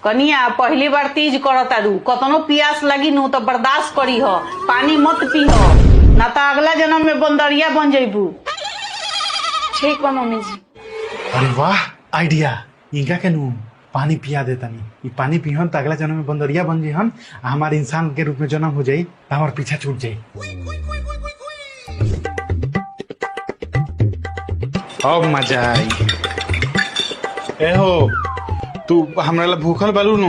कनिया पहली बार तीज करतारू, कतनो प्यास लगी नु तो बर्दाश्त करी हो, पानी मत पी हो, ना तो अगला जन्म में बंदरिया बन जाइबू। ठीक बा मम्मी जी। अरे वाह आइडिया। इनका के नु पानी पिया देता नहीं, ये पानी पिहन तो अगला जन्म में बंदरिया बन जाइहन, हमारे इंसान के रूप में जन्म हो जाई, हमारे पीछा छूट जाई। अब मजा आई। ए हो तू हमरा ला भूखल बालू नु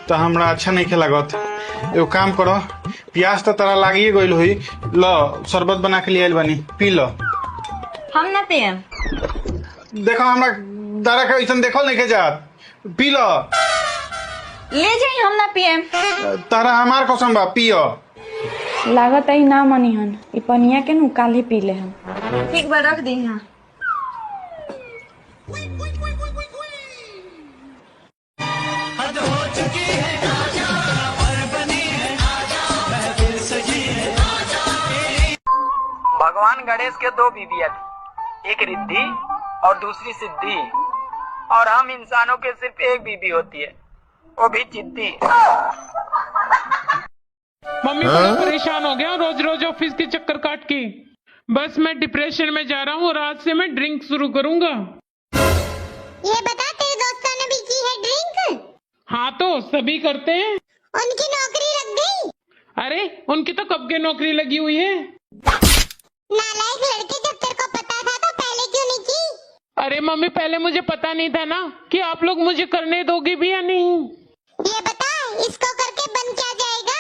तो हमरा अच्छा नहीं के लागत। एगो काम करो, प्यास तो तरा लागिए गइल हुई, लो शरबत बना के लिए आइल बानी, पी लो। हम ना पियम। देखो हमरा दारा के ऐसा देखल नहीं के जात, पी लो। ले जाई, हम ना पियम। तारा हमार कसम बा, पियो। लागत आई ना मनी हन, ई पनिया के नु काले पी ले हम। ठीक बा, रख दी हां। भगवान गणेश के दो बीवियां थी, एक रिद्धि और दूसरी सिद्धि, और हम इंसानों के सिर्फ एक बीवी होती है, वो भी चिद्दी। मम्मी बड़ा परेशान हो गया रोज रोज ऑफिस के चक्कर काट के। बस मैं डिप्रेशन में जा रहा हूँ और आज से मैं ड्रिंक शुरू करूंगा। ये बता, तेरे दोस्तों ने भी की है ड्रिंक? हाँ तो सभी करते हैं। उनकी नौकरी लग गई? अरे उनकी तो कब की नौकरी लगी हुई है। नालायक लड़के, जब तेरे को पता था तो पहले क्यों नहीं की? अरे मम्मी पहले मुझे पता नहीं था ना कि आप लोग मुझे करने दोगे भी या नहीं। ये बता, इसको करके बन क्या जाएगा?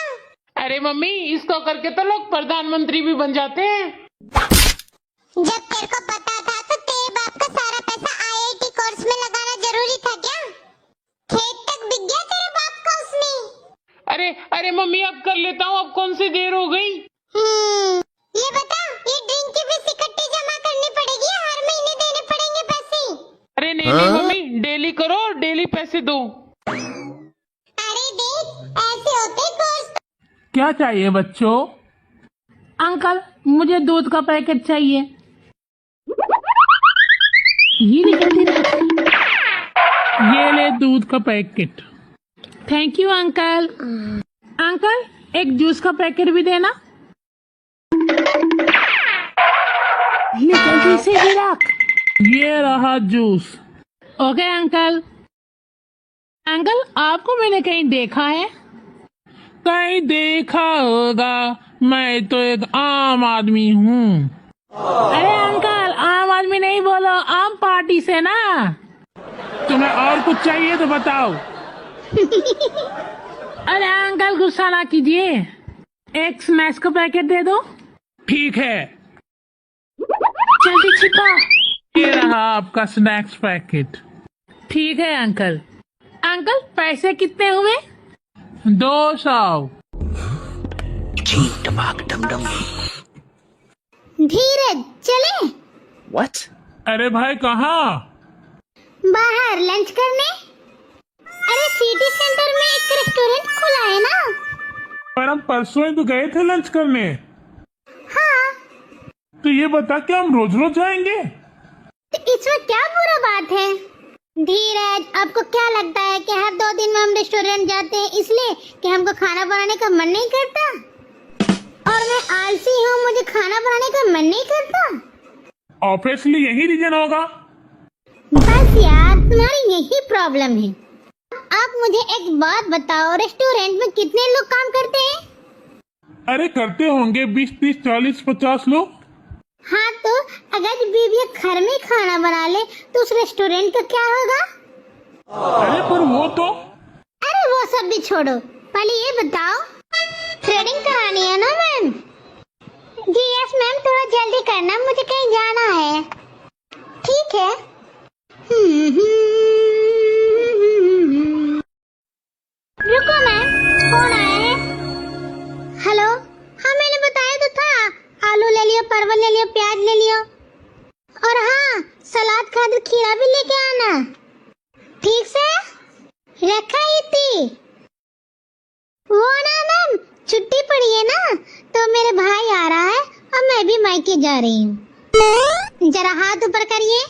अरे मम्मी इसको करके तो लोग प्रधानमंत्री भी बन जाते हैं। जब तेरे को पता था तो तेरे बाप का सारा पैसा आईआईटी कोर्स में लगाना जरूरी था क्या? खेत तक बिक गया तेरे बाप का उसमें। अरे अरे मम्मी अब कर लेता हूँ, अब कौन सी देर हो गई। ये बता, ये ड्रिंक की फीस इकट्ठी जमा करनी पड़ेगी या हर महीने देने पड़ेंगे पैसे? अरे नहीं मम्मी, डेली करो और डेली पैसे दो। अरे देख, ऐसे होते दोस्त। क्या चाहिए बच्चों? अंकल मुझे दूध का पैकेट चाहिए। ये निकलती नहीं। ये ले दूध का packet. Thank you uncle. Uncle एक जूस का पैकेट भी देना। ये जल्दी से भी रख। ये रहा जूस। Okay uncle. अंकल आपको मैंने कहीं देखा है? कहीं देखा होगा, मैं तो एक आम आदमी हूँ। अरे अंकल आम आदमी नहीं बोलो, आम पार्टी से ना। तुम्हें और कुछ चाहिए तो बताओ। अरे अंकल गुस्सा ना कीजिए, एक स्नैक्स का पैकेट दे दो। ठीक है, जल्दी छिपा। ये रहा आपका स्नैक्स पैकेट। ठीक है अंकल। अंकल पैसे कितने हुए? 200। धीरज चले। What? अरे भाई कहाँ? बाहर लंच करने। अरे सिटी सेंटर में एक रेस्टोरेंट खुला है ना। पर हम परसों ही तो गए थे लंच करने। हाँ। तो ये बता कि हम रोज रोज जाएंगे? तो इसमें क्या बुरा बात है? धीरज, आपको क्या लगता है कि हर 2 दिन में हम रेस्टोरेंट जाते हैं इसलिए कि हमको खाना बनाने का मन नहीं करता? और मैं आलसी हूँ, मुझे खाना बनाने का मन नहीं करता? ऑब्वियसली यही रीजन होगा। बस यार, तुम्हारी यही प्रॉब्लम है। आप मुझे एक बात बताओ, रेस्टोरेंट में कितने लोग काम करते हैं? अरे करते होंगे 20, 30, 40, 50 लोग। हाँ तो अगर बीवी घर में खाना बना ले तो उस रेस्टोरेंट का क्या होगा? अरे पर वो तो। अरे वो सब भी छोड़ो, पहले ये बताओ, थ्रेडिंग करानी है ना मैम? जी यस मैम, थोड़ा जल्दी करना, मुझे कहीं जाना है। ठीक है। रुको मैम, फोन आया है। हेलो, हाँ मैंने बताया तो था, आलू ले लियो, परवल ले लियो, प्याज ले लियो, और हाँ सलाद खातिर खीरा भी लेके आना। ठीक से रखा ही थी वो ना मैम, छुट्टी पड़ी है ना तो मेरे भाई आ रहा है और मैं भी मायके जा रही हूँ। जरा हाथ ऊपर करिए।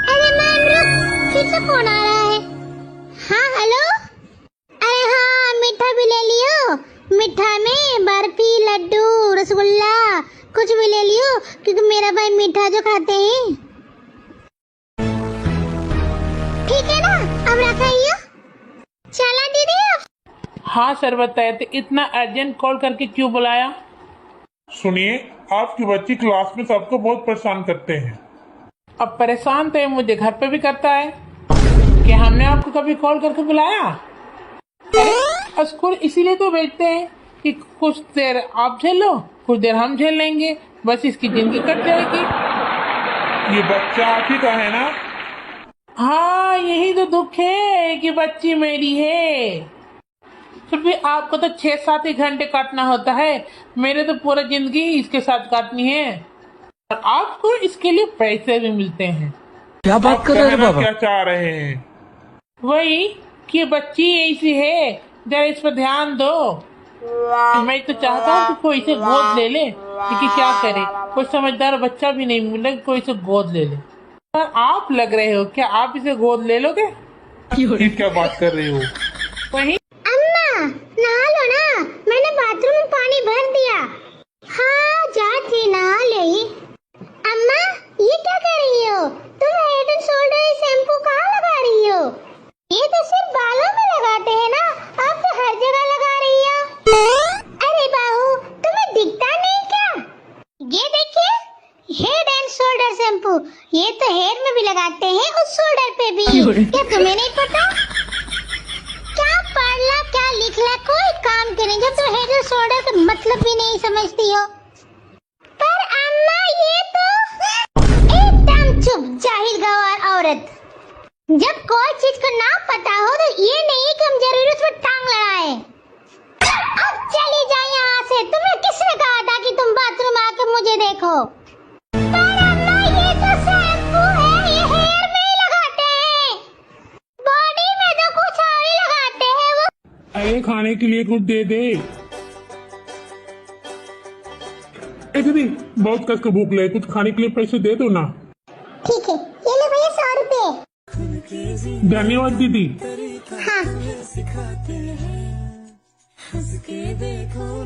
अरे मैम रुक, फिर से फोन आ रहा है। हाँ हेलो, अरे हाँ मीठा भी ले लियो, मीठा में बर्फी लड्डू रसगुल्ला कुछ भी ले लियो, क्योंकि मेरा भाई मीठा जो खाते हैं। ठीक है ना, अब रखाइयो। चला दीदी। हाँ सर बताए, तो इतना अर्जेंट कॉल करके क्यों बुलाया? सुनिए, आपकी बच्ची क्लास में सबको बहुत परेशान करते हैं। अब परेशान तो ये मुझे घर पे भी करता है। कि हमने आपको कभी कॉल करके बुलाया? अरे स्कूल इसीलिए तो भेजते हैं कि कुछ देर आप झेलो, कुछ देर हम झेल लेंगे, बस इसकी जिंदगी कट जाएगी। ये बच्चा आप ही का है ना? हाँ यही तो दुख है कि बच्ची मेरी है। फिर भी आपको तो 6-7 ही घंटे काटना होता है, मेरे तो पूरा जिंदगी इसके साथ काटनी है, और आपको इसके लिए पैसे भी मिलते हैं। क्या बात कर रहे हैं बाबा? क्या चाह रहे हैं? वही कि बच्ची ऐसी है, जरा इस पर ध्यान दो। मैं तो चाहता हूँ कि कोई इसे गोद ले ले, लेकिन क्या करे, कोई समझदार बच्चा भी नहीं मिला, कोई इसे गोद ले ले। पर आप लग रहे हो, क्या आप इसे गोद ले लोगे? ये क्या बात कर रही हो? वही अम्मा नहा लो ना, मैंने बाथरूम में पानी भर दिया। हाँ जाती नहा ले। अम्मा ये क्या कर रही हो तुम? हेड एंड शोल्डर शैम्पू कहाँ लगा रही हो? ये तो सिर्फ बालों में लगाते हैं ना, आप तो हर जगह लगा रही हो। अरे बाबू तुम्हें दिखता नहीं क्या? ये देखिए हेड एंड शोल्डर शैम्पू, ये तो हेयर में भी लगाते हैं और शोल्डर पे भी। क्या तुम्हें नहीं पता? क्या पढ़ ला क्या लिख ला, कोई काम के नहीं जब तुम हेड एंड शोल्डर का मतलब भी नहीं समझती हो। पर अम्मा ये तो एकदम चुप जाहिल गवार औरत। जब कोई चीज को ना पता हो तो ये नहीं कि हम जरूर उस पर टांग लड़ाए। अब चली जाए यहाँ से, तुम्हें किसने कहा था कि तुम बाथरूम आके मुझे देखो? पर अम्मा ये तो शैम्पू है, ये हेयर में ही लगाते हैं, बॉडी में तो कुछ और ही लगाते हैं वो। अरे खाने के लिए कुछ दे दे। दीदी बहुत कस के भूख लगे, कुछ खाने के लिए पैसे दे दो ना। ठीक है ये लो भैया 100 रुपए। धन्यवाद दीदी। हाँ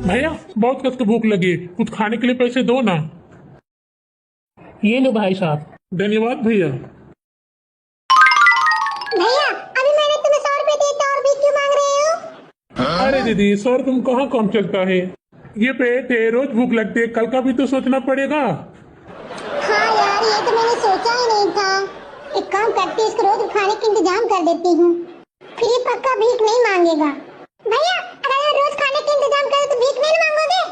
भैया बहुत कस के भूख लगी, कुछ खाने के लिए पैसे दो ना। ये लो भाई साहब। धन्यवाद भैया। भैया अभी मैंने तुम्हें 100 रुपए दिए थे और भी क्यों मांग रहे हो? अरे दीदी 100 तुम कहाँ कम चलता है, ये पेट है, रोज भूख लगती है, कल का भी तो सोचना पड़ेगा। हाँ यार ये तो मैंने सोचा ही नहीं था। एक काम करती हूँ, इसको रोज खाने का इंतजाम कर देती हूँ, फिर ये पक्का भीख नहीं मांगेगा। भैया अगर ये रोज खाने का इंतजाम करे तो भीख नहीं मांगोगे?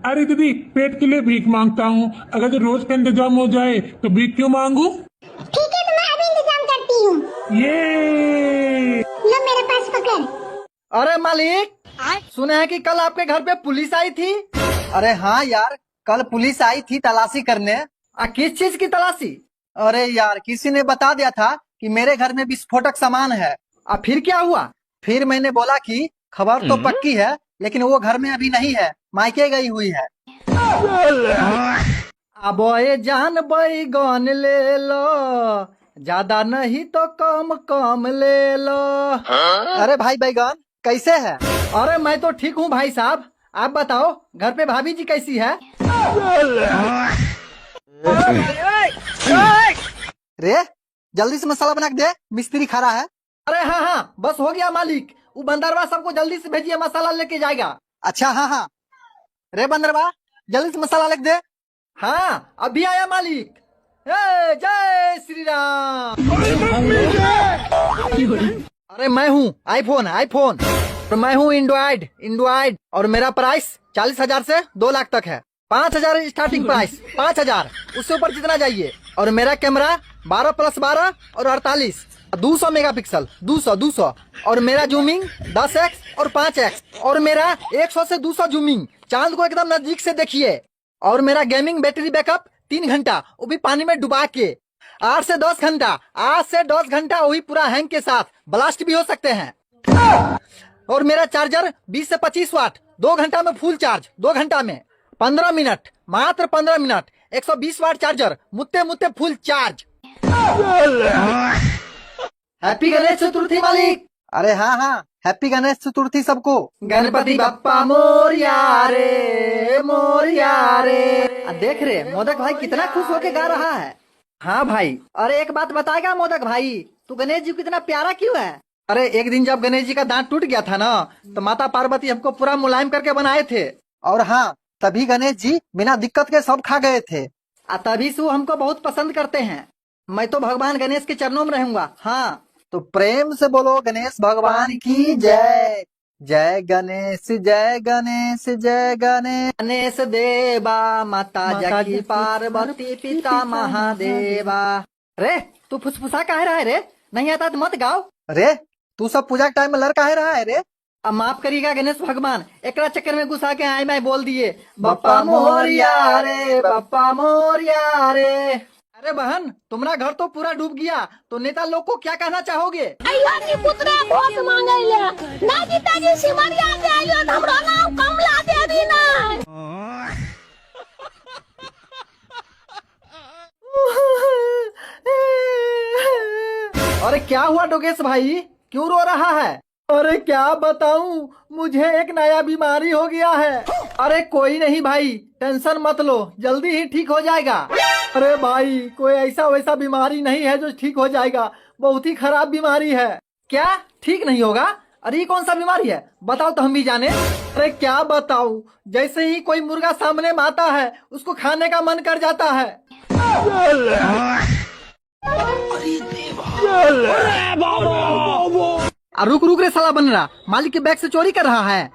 अरे दीदी पेट के लिए भीख मांगता हूँ, अगर रोज का इंतजाम हो जाए तो भीख क्यों मांगू? ठीक है तो मैं अभी इंतजाम करती हूँ। ये लो मेरे पास पकड़। अरे मालिक, सुना है कि कल आपके घर पे पुलिस आई थी? अरे हाँ यार, कल पुलिस आई थी तलाशी करने। किस चीज की तलाशी? अरे यार किसी ने बता दिया था कि मेरे घर में विस्फोटक सामान है। फिर क्या हुआ? फिर मैंने बोला कि खबर तो पक्की है, लेकिन वो घर में अभी नहीं है, मायके गई हुई है। अब ये जान बैगन ले लो, ज्यादा नहीं तो कम कम ले लो। अरे भाई बैगन कैसे है? अरे मैं तो ठीक हूँ भाई साहब, आप बताओ घर पे भाभी जी कैसी है? रे जल्दी से मसाला बना के दे, मिस्त्री खड़ा है। अरे हाँ हाँ बस हो गया मालिक, वो बंदरवा सबको जल्दी से भेजिए, मसाला लेके जाएगा। अच्छा हाँ हाँ, रे बंदरवा जल्दी से मसाला लिख दे। हाँ अभी आया मालिक। जय श्री राम। अरे मैं हूँ आईफोन, और मैं हूँ एंड्रॉइड, और मेरा प्राइस 40,000 से 2 लाख तक है। 5,000 स्टार्टिंग प्राइस, 5,000 उससे ऊपर जितना चाहिए। और मेरा कैमरा 12+12 और 48, 200 मेगापिक्सल, 200। और मेरा जूमिंग 10x और 5x, और मेरा 100 से 200 जूमिंग, चांद को एकदम नजदीक से देखिए। और मेरा गेमिंग बैटरी बैकअप 3 घंटा, वो भी पानी में डुबा के। 8 से 10 घंटा वही पूरा हैंग के साथ, ब्लास्ट भी हो सकते हैं। और मेरा चार्जर 20 से 25 वाट, 2 घंटा में फुल चार्ज, 2 घंटा में 15 मिनट, मात्र 15 मिनट, 120 वाट चार्जर, मुत्ते full charge. Happy Ganesh Chaturthi मालिक। अरे हाँ हाँ, हैप्पी गणेश चतुर्थी सबको। गणपति बप्पा मोरिया रे मोरिया रे। देख रे मोदक भाई कितना खुश होके गा रहा है। हाँ भाई, अरे एक बात बताएगा मोदक भाई, तू गणेश जी को इतना प्यारा क्यों है? अरे एक दिन जब गणेश जी का दांत टूट गया था ना, तो माता पार्वती हमको पूरा मुलायम करके बनाए थे। और हाँ, तभी गणेश जी बिना दिक्कत के सब खा गए थे। तभी से वो हमको बहुत पसंद करते हैं। मैं तो भगवान गणेश के चरणों में रहूंगा। हाँ, तो प्रेम से बोलो गणेश भगवान की जय। जय गणेश जय गणेश जय गणेश। गणेश देवा माता जगी पार्वती पिता महादेवा। रे तू फुसफुसा काहे रहा है रे? नहीं आता तो मत गाओ। रे तू सब पूजा के टाइम में लड़ काहे रहा है रे? अब माफ करिएगा गणेश भगवान, एकरा चक्कर में घुसा के आए मैं बोल दिए बप्पा मोरिया रे बप्पा मोरिया रे। अरे बहन, तुम्हारा घर तो पूरा डूब गया, तो नेता लोग को क्या कहना चाहोगे? अरे क्या हुआ डोगेश भाई, क्यों रो रहा है? अरे क्या बताऊं, मुझे एक नया बीमारी हो गया है। अरे कोई नहीं भाई, टेंशन मत लो, जल्दी ही ठीक हो जाएगा। अरे भाई कोई ऐसा वैसा बीमारी नहीं है जो ठीक हो जाएगा, बहुत ही खराब बीमारी है। क्या ठीक नहीं होगा? अरे ये कौन सा बीमारी है, बताओ तो हम भी जाने। अरे क्या बताऊं, जैसे ही कोई मुर्गा सामने में आता है उसको खाने का मन कर जाता है। रुक रुक रे साला बन रहा, मालिक के बैग से चोरी कर रहा है।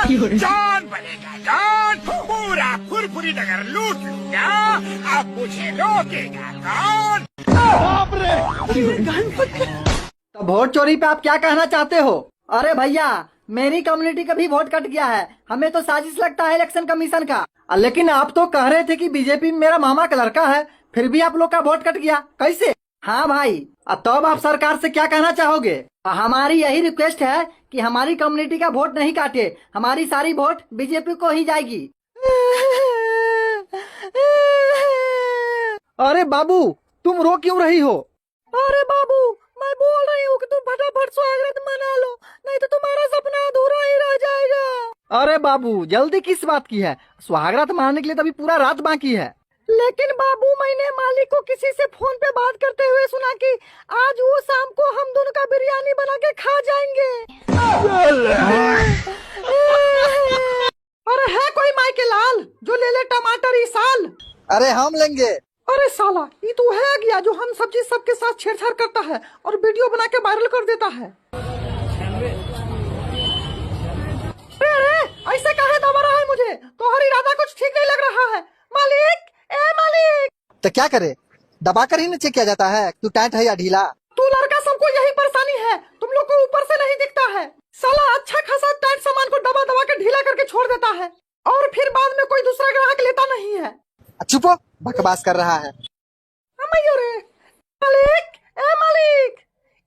जॉन बनेगा जॉन, पूरा फुरफुरी नगर लूट लूंगा, अब मुझे रोकेगा कौन? तो वोट चोरी पे आप क्या कहना चाहते हो? अरे भैया, मेरी कम्युनिटी का भी वोट कट गया है, हमें तो साजिश लगता है इलेक्शन कमीशन का। लेकिन आप तो कह रहे थे कि बीजेपी में मेरा मामा का लड़का है, फिर भी आप लोग का वोट कट गया, कैसे? हाँ भाई, तब आप सरकार से क्या कहना चाहोगे? हमारी यही रिक्वेस्ट है कि हमारी कम्युनिटी का वोट नहीं काटे, हमारी सारी वोट बीजेपी को ही जाएगी। अरे बाबू, तुम रो क्यों रही हो? अरे बाबू, मैं बोल रही हूँ कि तुम फटाफट स्वागत मना लो, नहीं तो तुम्हारा सपना अधूरा ही रह जाएगा। अरे बाबू, जल्दी किस बात की है? स्वागत मनाने के लिए तो अभी पूरा रात बाकी है। लेकिन बाबू, मैंने मालिक को किसी से फोन पे बात करते हुए सुना कि आज वो शाम को हम दोनों का बिरयानी बना के खा जाएंगे। अरे है कोई माई के लाल जो ले ले टमाटर इस साल? अरे हम लेंगे। अरे साला, ये तो है गया जो हम सब्जी सबके साथ छेड़छाड़ करता है और वीडियो बना के वायरल कर देता है। अरे ऐसे काहे दबा रहा है मुझे? तुम्हारी इरादा कुछ ठीक नहीं लग रहा है। मालिक, ए मालिक। तो क्या करे, दबा कर ही नीचे किया जाता है? तू टाइट है या ढीला? तू लड़का, सबको यही परेशानी है, तुम लोग को ऊपर से नहीं दिखता है। साला अच्छा खासा टाइट सामान को दबा दबा के ढीला करके छोड़ देता है और फिर बाद में कोई दूसरा ग्राहक लेता नहीं है। चुपो, बकवास कर रहा है। मालिक, ए मालिक,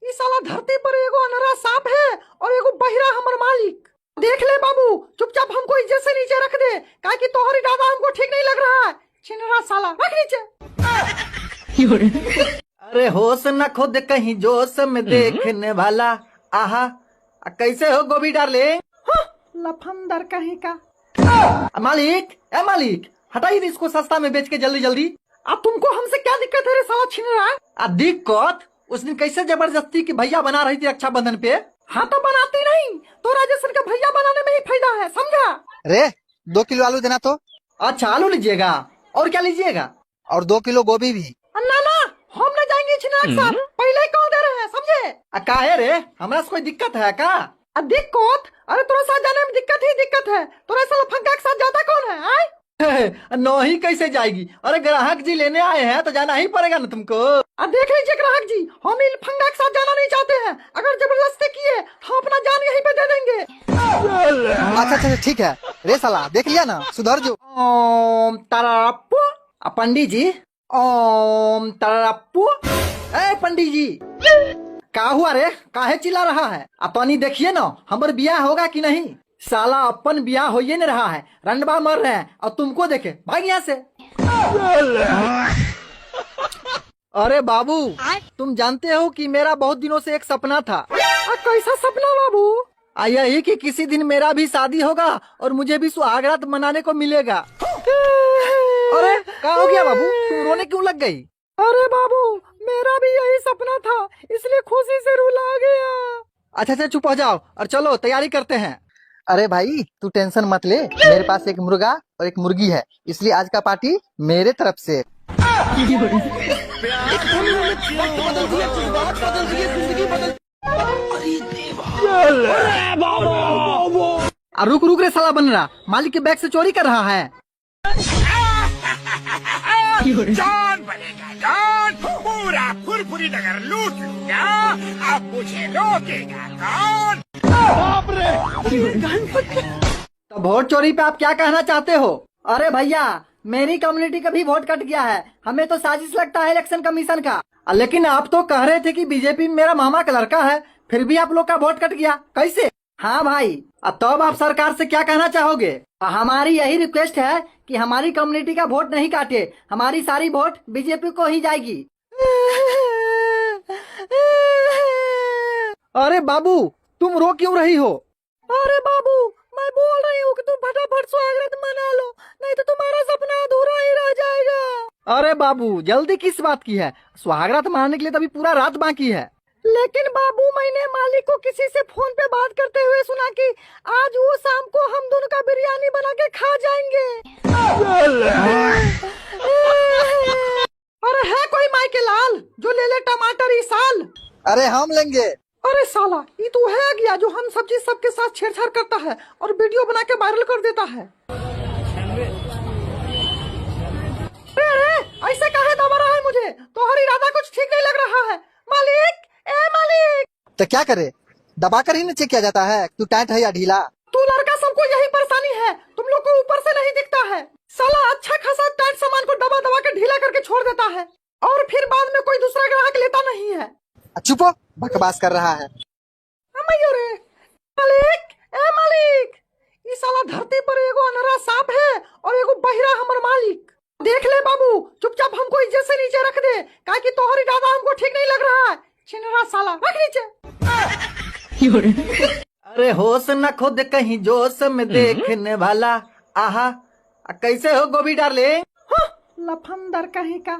ये साला धरती पर एगो अनहरा सांप है और एगो बहिरा हमर मालिक। देख ले बाबू, चुपचाप हमको इज्जत से नीचे रख दे, काहे कि तोहरी दादा हमको ठीक नहीं लग रहा है। छिनरा साला, रख नीचे। अरे होश न खुद कहीं जोश में देखने वाला। आहा, कैसे हो गोभी डार्लिंग? लफंदर कहीं का। मालिक, ए मालिक, हटाइए इसको सस्ता में बेच के जल्दी जल्दी। अब तुमको हमसे क्या दिक्कत है रे साला छिनरा? दिक्कत उस दिन कैसे जबरदस्ती की भैया बना रही थी रक्षाबंधन पे। हाँ तो बनाती नहीं तो राजेशन का भैया बनाने में ही फायदा है, समझा? रे 2 किलो आलू देना तो। अच्छा, आलू लीजिएगा, और क्या लीजिएगा? और 2 किलो गोभी भी। ना ना, हम न जाएंगे छिनाक साहब, पहले ही कह दे रहे हैं, समझे? काहे रे, हमरा से कोई दिक्कत है का? दिक्कत? अरे तोरा साथ जाने में दिक्कत है, तोरा साला फंका के साथ जाता कौन है? आए नहीं कैसे जाएगी? अरे ग्राहक जी लेने आए हैं तो जाना ही पड़ेगा ना तुमको। देख लीजिए ग्राहक जी, हम इन फंगा के साथ जाना नहीं चाहते हैं, अगर जबरदस्ती किए तो अपना जान यहीं पे दे देंगे। अच्छा ठीक है रे साला, देख लिया ना, सुधर जो। ओम तरप्पू। पंडित जी, ओम तरप्पू। ए पंडित जी, का हुआ रे, काहे चिल्ला रहा है? अपनी देखिए ना, हमारे बियाह होगा कि नहीं? साला अपन बियाह हो ही नहीं रहा है, रंडबा मर रहे हैं और तुमको देखे भाग यहाँ से। अरे बाबू, तुम जानते हो कि मेरा बहुत दिनों से एक सपना था। कैसा सपना बाबू? यही कि किसी दिन मेरा भी शादी होगा और मुझे भी सुहागरात मनाने को मिलेगा। अरे क्या हो गया बाबू, तुम रोने क्यों लग गई? अरे बाबू, मेरा भी यही सपना था, इसलिए खुशी से रुला गया। अच्छा चुप हो जाओ और चलो तैयारी करते हैं। अरे भाई तू टेंशन मत ले, मेरे पास एक मुर्गा और एक मुर्गी है, इसलिए आज का पार्टी मेरे तरफ से। रुक रुक रे साला बन रहा, मालिक के बैग से चोरी कर रहा है। जॉन बनेगा जॉन, पूरा फुरफुरी नगर लूट लूंगा, अब मुझे रोकेगा कौन? तो वोट चोरी पे आप क्या कहना चाहते हो? अरे भैया, मेरी कम्युनिटी का भी वोट कट गया है, हमें तो साजिश लगता है इलेक्शन कमीशन का। लेकिन आप तो कह रहे थे कि बीजेपी में मेरा मामा का लड़का है, फिर भी आप लोग का वोट कट गया, कैसे? हाँ भाई, अब तब आप सरकार से क्या कहना चाहोगे? हमारी यही रिक्वेस्ट है कि हमारी कम्युनिटी का वोट नहीं काटे, हमारी सारी वोट बीजेपी को ही जाएगी। अरे बाबू, तुम रो क्यों रही हो? अरे बाबू, मैं बोल रही हूँ कि तुम फटाफट स्वागत मना लो, नहीं तो तुम्हारा सपना अधूरा ही रह जाएगा। अरे बाबू, जल्दी किस बात की है? स्वागत मनाने के लिए तो अभी पूरा रात बाकी है। लेकिन बाबू, मैंने मालिक को किसी से फोन पे बात करते हुए सुना कि आज वो शाम को हम दोनों का बिरयानी बना के खा जाएंगे। अरे है कोई माई के लाल जो ले ले टमाटर इस साल? अरे हम लेंगे। अरे साला, ये तो है गया जो हम सब्जी सबके साथ छेड़छाड़ करता है और वीडियो बना के वायरल कर देता है। अरे ऐसे काहे दबा रहा है मुझे? तुम्हारा इरादा कुछ ठीक नहीं लग रहा है। मालिक, ए मालिक। तो क्या करे, दबा कर ही नीचे किया जाता है? तू टाइट है या ढीला? तू लड़का, सबको यही परेशानी है, तुम लोग को ऊपर से नहीं दिखता है। साला अच्छा खासा टाइट सामान को दबा दबा के ढीला करके छोड़ देता है और फिर बाद में कोई दूसरा ग्राहक लेता नहीं है। चुप हो, बकवास कर रहा है। मालिक, ए मालिक, इस साला धरती पर एगो अनहरा सांप है और एगो बहिरा हमर मालिक। देख ले बाबू, चुपचाप हमको इज्जत से नीचे रख दे, काहे कि तोहरी दादा हमको ठीक नहीं लग रहा है। छिनरा साला, रख नीचे। अरे होश न खुद कहीं जोश में देखने वाला, आहा कैसे हो गोभी डार्लिंग? लफंदर कहीं का।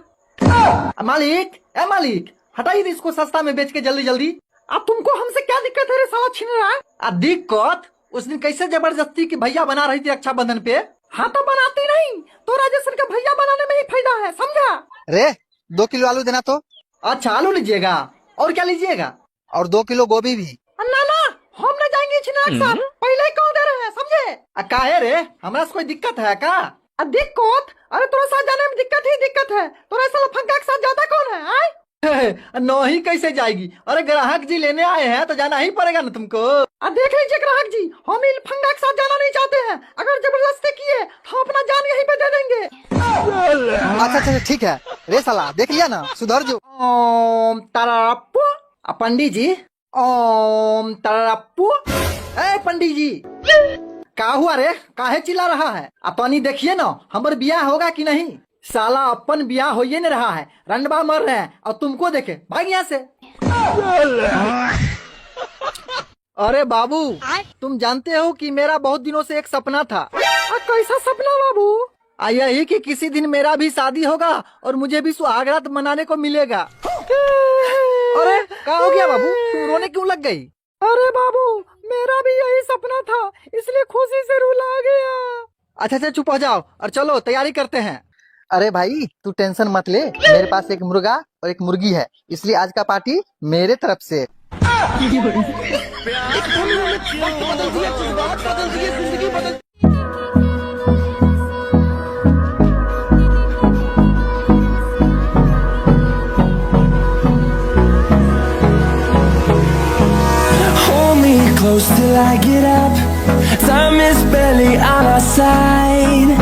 मालिक, ए मालिक, हटाइए इसको सस्ता में बेच के जल्दी जल्दी। अब तुमको हमसे क्या दिक्कत है रे साला छिनरा? दिक्कत उस दिन कैसे जबरदस्ती की भैया बना रही थी रक्षाबंधन पे। हाँ तो बनाती नहीं तो राजेशन का भैया बनाने में ही फायदा है, समझा? रे 2 किलो आलू देना तो। अच्छा आलू लीजिएगा, और क्या लीजिएगा? और 2 किलो गोभी भी। ना ना, हम न जाएंगे छिनाक साहब, पहले ही कह दे रहे हैं, समझे? काहे रे, हमारा से कोई दिक्कत है का? दिक्कत? अरे तोरा साथ जाने में दिक्कत ही दिक्कत है, तोरा साला फंका के साथ जाता कौन है? नहीं कैसे जाएगी? अरे ग्राहक जी लेने आए हैं तो जाना ही पड़ेगा ना तुमको। देख लीजिए ग्राहक जी, हम इन फंगा के साथ जाना नहीं चाहते हैं, अगर जबरदस्ती किए हम अपना जान यहीं पे दे देंगे। अच्छा ठीक है रे साला, देख लिया ना, सुधर जो। ओम तरप्पू। पंडित जी, ओम तरप्पू। ए पंडित जी, का हुआ रे, काहे चिल्ला रहा है? अपनी देखिए ना, हमारे बियाह होगा कि नहीं? साला अपन बियाह हो ही नहीं रहा है, रंडवा मर रहे हैं और तुमको देखे भाग यहाँ से। अरे बाबू, तुम जानते हो कि मेरा बहुत दिनों से एक सपना था। कैसा सपना बाबू? यही कि किसी दिन मेरा भी शादी होगा और मुझे भी सुहागरात मनाने को मिलेगा। अरे क्या हो गया बाबू, तुम रोने क्यों लग गई? अरे बाबू, मेरा भी यही सपना था, इसलिए खुशी से रुला गया। अच्छा चुप हो जाओ और चलो तैयारी करते हैं। अरे भाई तू टेंशन मत ले, मेरे पास एक मुर्गा और एक मुर्गी है, इसलिए आज का पार्टी मेरे तरफ से। Hold me close till I get up. Time is barely on our side.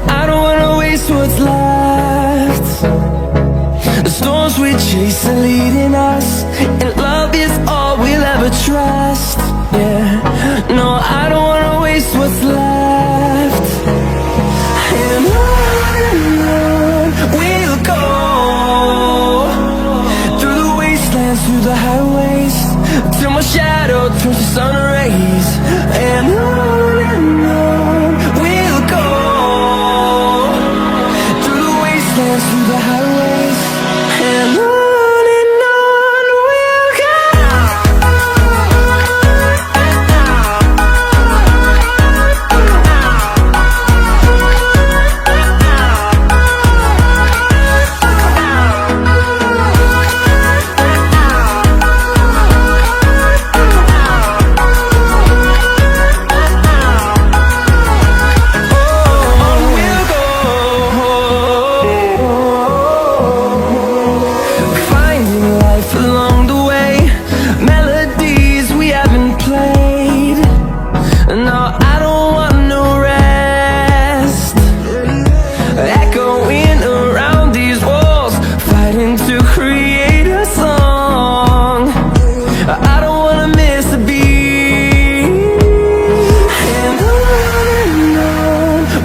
I don't wanna waste what's left. The storms we chase are leading us, and love is all we'll ever trust. Yeah, no, I don't wanna waste what's left. And on we'll go. till my shadow turns to sun rays. And on we'll go, through the wastelands, through the highways. And on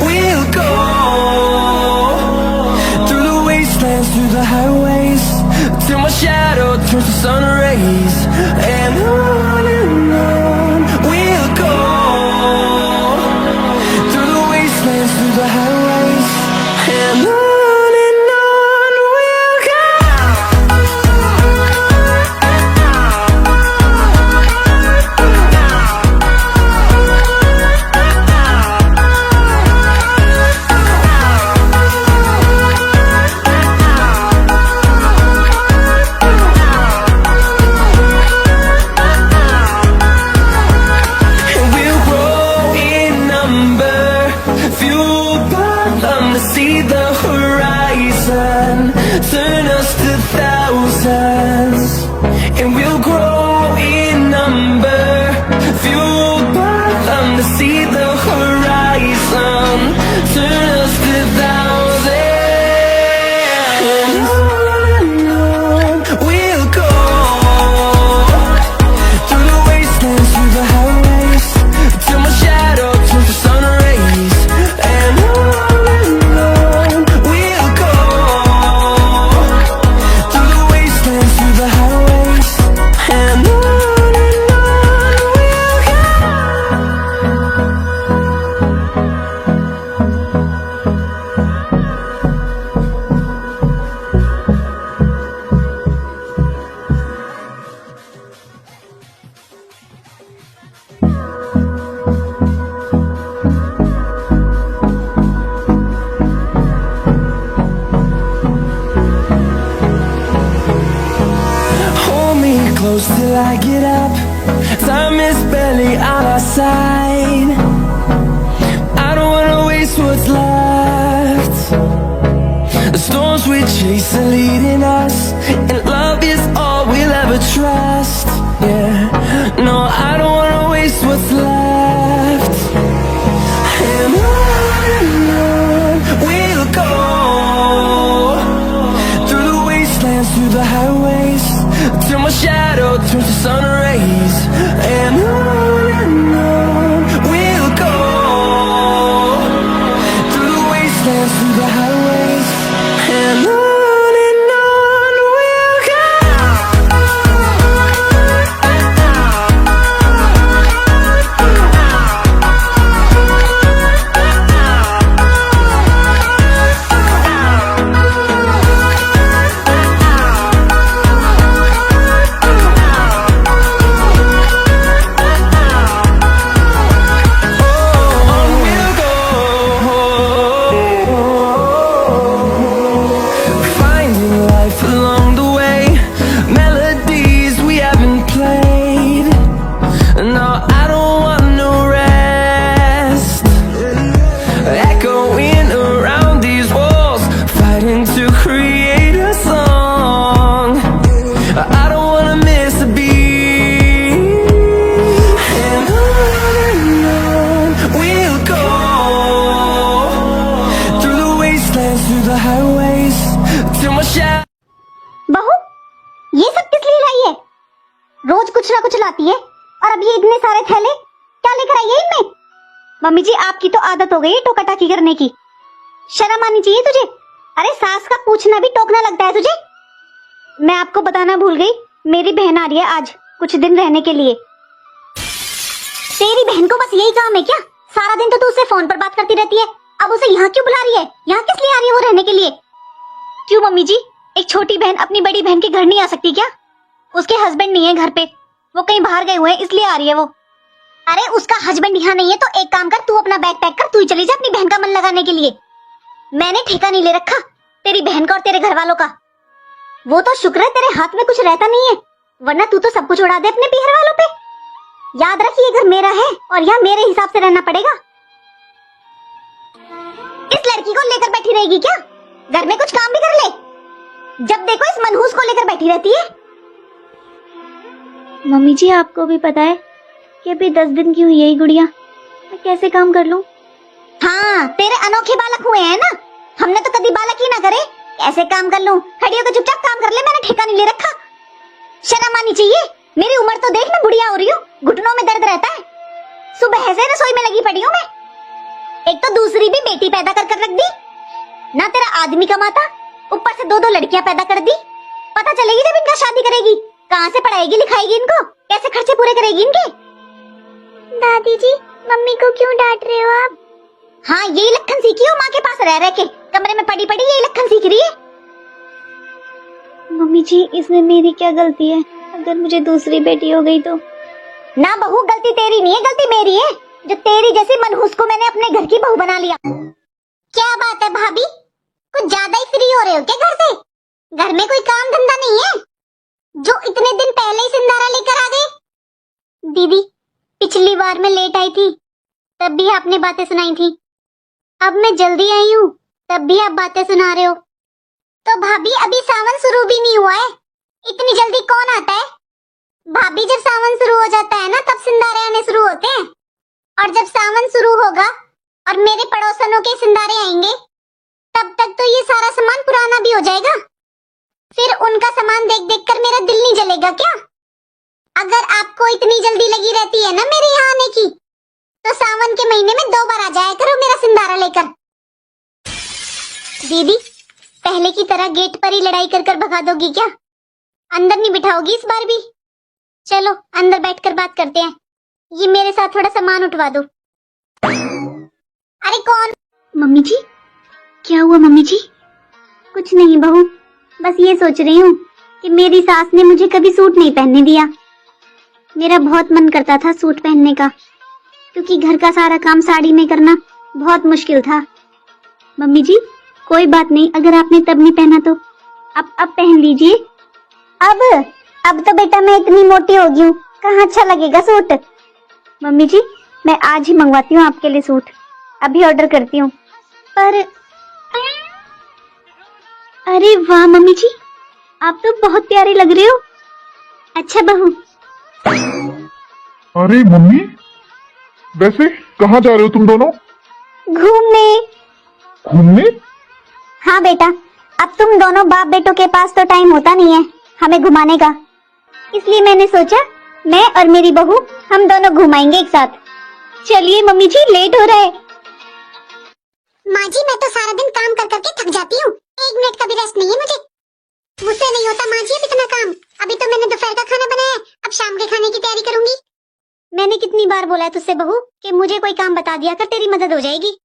we'll go. Through the highways, till my shadow turns to sun rays. And on we'll go, through the wastelands, through the highways. And on we'll go. See the horizon, turn us to thousands, and we'll grow in number, fueled by them to see the horizon, turn us to thousands. And on we'll go, through the wastelands, through the highways, till my shadow turns to sun rays. And close till I get up. Time is barely on our side. I don't wanna waste what's left. The storms we chase are leading us, and love is all we'll ever trust. Yeah, no, I don't wanna waste what's left. And on we'll go, through the wastelands, through the highways, till my shadow turns to sun rays. And on we'll go, through the wastelands, through the highways. And on we'll go. बहू, ये सब किस लिए लाई है? रोज कुछ ना कुछ लाती है, और अब ये इतने सारे थैले क्या लेकर आई है इनमें? मम्मी जी, आपकी तो आदत हो गई है टोका टाकी करने की। शर्म आनी चाहिए तुझे। अरे सास का पूछना भी टोकना लगता है तुझे। मैं आपको बताना भूल गई, मेरी बहन आ रही है आज कुछ दिन रहने के लिए। तेरी बहन को बस यही काम है क्या? सारा दिन तो तू उससे फोन पर बात करती रहती है, अब उसे यहाँ क्यों बुला रही है? यहाँ किस लिए आ रही है वो रहने के लिए? क्यों मम्मी जी, एक छोटी बहन अपनी बड़ी बहन के घर नहीं आ सकती क्या? उसके हस्बैंड नहीं है घर पे, वो कहीं बाहर गए हुए हैं इसलिए आ रही है वो। अरे उसका हस्बैंड यहाँ नहीं है तो एक काम कर, तू अपना बैग पैक कर, तू ही चली जा अपनी बहन का मन लगाने के लिए। मैंने ठेका नहीं ले रखा तेरी बहन का और तेरे घर वालों का। वो तो शुक्र है तेरे हाथ में कुछ रहता नहीं है, वरना तू तो सब कुछ उड़ा दे अपने पीहर वालों पे। याद रख, ये घर मेरा है और यहाँ मेरे हिसाब से रहना पड़ेगा। इस लड़की को लेकर बैठी रहेगी क्या? घर में कुछ काम भी कर ले। जब देखो इस मनहूस को लेकर बैठी रहती है। मम्मी जी आपको भी पता है कि अभी 10 दिन की हुई है ये गुड़िया, मैं कैसे काम कर लूं? हाँ, तेरे अनोखे बालक हुए हैं ना, हमने तो कभी बालक ही ना करे। कैसे काम कर लूं? खड़ी होकर चुपचाप काम कर ले, मैंने ठेका नहीं ले रखा। शर्म आनी चाहिए। मेरी उम्र तो देख, मैं बुढ़िया हो रही हूँ, घुटनों में दर्द रहता है। सुबह से रसोई में लगी पड़ी हूँ मैं। एक तो दूसरी भी बेटी पैदा कर रख दी ना, तेरा आदमी कमाता, ऊपर से 2 लड़कियां पैदा कर दी। पता चलेगी जब इनका शादी करेगी, कहाँ से पढ़ाएगी लिखाएगी इनको, कैसे खर्चे पूरे करेगी इनके। दादी जी, मम्मी को क्यों डांट रहे हो आप? हाँ, यही लक्षण सीखी हो माँ के पास रह के, कमरे में पड़ी पड़ी यही लक्षण सीख रही है। मम्मी जी इसमें मेरी क्या गलती है? अगर मुझे दूसरी बेटी हो गई तो? ना बहू, गलती तेरी नहीं है, गलती मेरी है, जो तेरी जैसी मनहूस को मैंने अपने घर की बहू बना लिया। क्या बात है भाभी, कुछ ज्यादा ही फ्री हो रहे हो क्या घर से? घर में कोई काम धंधा नहीं है जो इतने दिन पहले ही सिंधारा लेकर आ गए? दीदी, पिछली बार मैं लेट आई थी तब भी आपने बातें सुनाई थी, अब मैं जल्दी आई हूँ तब भी आप बातें सुना रहे हो। तो भाभी अभी सावन शुरू भी नहीं हुआ है, इतनी जल्दी कौन आता है? भाभी जब सावन शुरू हो जाता है ना तब सिंधारे आने शुरू होते हैं, और जब सावन शुरू होगा और मेरे पड़ोसनों के सिंधारे आएंगे तब तक तो ये सारा सामान पुराना भी हो जाएगा। फिर उनका सामान देख देख कर मेरा दिल नहीं जलेगा क्या? अगर आपको इतनी जल्दी लगी रहती है ना मेरे यहाँ आने की, तो सावन के महीने में 2 बार आ जाया करो मेरा सिंधारा लेकर। दीदी, पहले की तरह गेट पर ही लड़ाई कर कर भगा दोगी क्या? अंदर नहीं बिठाओगी इस बार भी? चलो अंदर बैठकर बात करते हैं, ये मेरे साथ थोड़ा सामान उठवा दो। अरे कौन? मम्मी जी क्या हुआ? मम्मी जी कुछ नहीं बहू, बस ये सोच रही हूँ कि मेरी सास ने मुझे कभी सूट नहीं पहनने दिया। मेरा बहुत मन करता था सूट पहनने का, क्योंकि घर का सारा काम साड़ी में करना बहुत मुश्किल था। मम्मी जी कोई बात नहीं, अगर आपने तब नहीं पहना तो अब पहन लीजिए। अब तो बेटा मैं इतनी मोटी हो गई हूँ, कहाँ अच्छा लगेगा सूट। मम्मी जी मैं आज ही मंगवाती हूँ आपके लिए सूट, अभी ऑर्डर करती हूँ। पर अरे वाह मम्मी जी, आप तो बहुत प्यारी लग रही हो। अच्छा बहू। अरे मम्मी, वैसे कहाँ जा रहे हो तुम दोनों? घूमने। घूमने? हाँ बेटा, अब तुम दोनों बाप बेटों के पास तो टाइम होता नहीं है हमें घुमाने का, इसलिए मैंने सोचा मैं और मेरी बहू हम दोनों घुमाएंगे एक साथ। चलिए मम्मी जी, लेट हो रहा है। माँ जी मैं तो सारा दिन काम कर करके थक जाती हूँ, 1 मिनट का भी रेस्ट नहीं है मुझसे नहीं होता माँ जी अब इतना काम। अभी तो मैंने दोपहर का खाना बनाया, अब शाम के खाने की तैयारी करूंगी। मैंने कितनी बार बोला है तुझसे बहू कि मुझे कोई काम बता दिया कर, तेरी मदद हो जाएगी।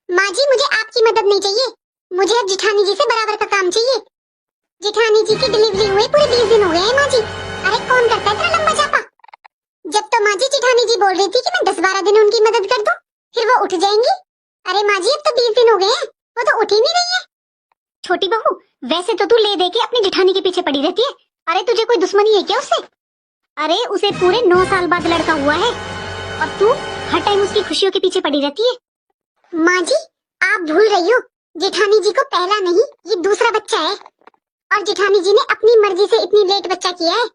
माँ जी मुझे आपकी मदद नहीं चाहिए, मुझे अब जिठानी जी से बराबर का काम चाहिए। जिठानी जी की डिलीवरी हुए पूरे 20 दिन हो गए हैं माँ जी। अरे कौन करता है इतना लंबा जापा? जब तो माँ जी जिठानी जी बोल रही थी कि मैं 10-12 दिन उनकी मदद कर दूं, फिर वो उठ जाएंगी। अरे माँ जी अब तो 20 दिन हो गए हैं, वो तो उठ ही नहीं रही है। छोटी बहू वैसे तो तू ले दे के अपनी जिठानी के पीछे पड़ी रहती है, अरे तुझे कोई दुश्मनी है क्या उससे? अरे उसे पूरे 9 साल बाद लड़का हुआ है और तू हर टाइम उसकी खुशियों के पीछे पड़ी रहती है। माँ जी आप भूल रही हो, जिठानी जी को पहला नहीं ये दूसरा बच्चा है, और जिठानी जी ने अपनी मर्जी से इतनी लेट बच्चा किया है।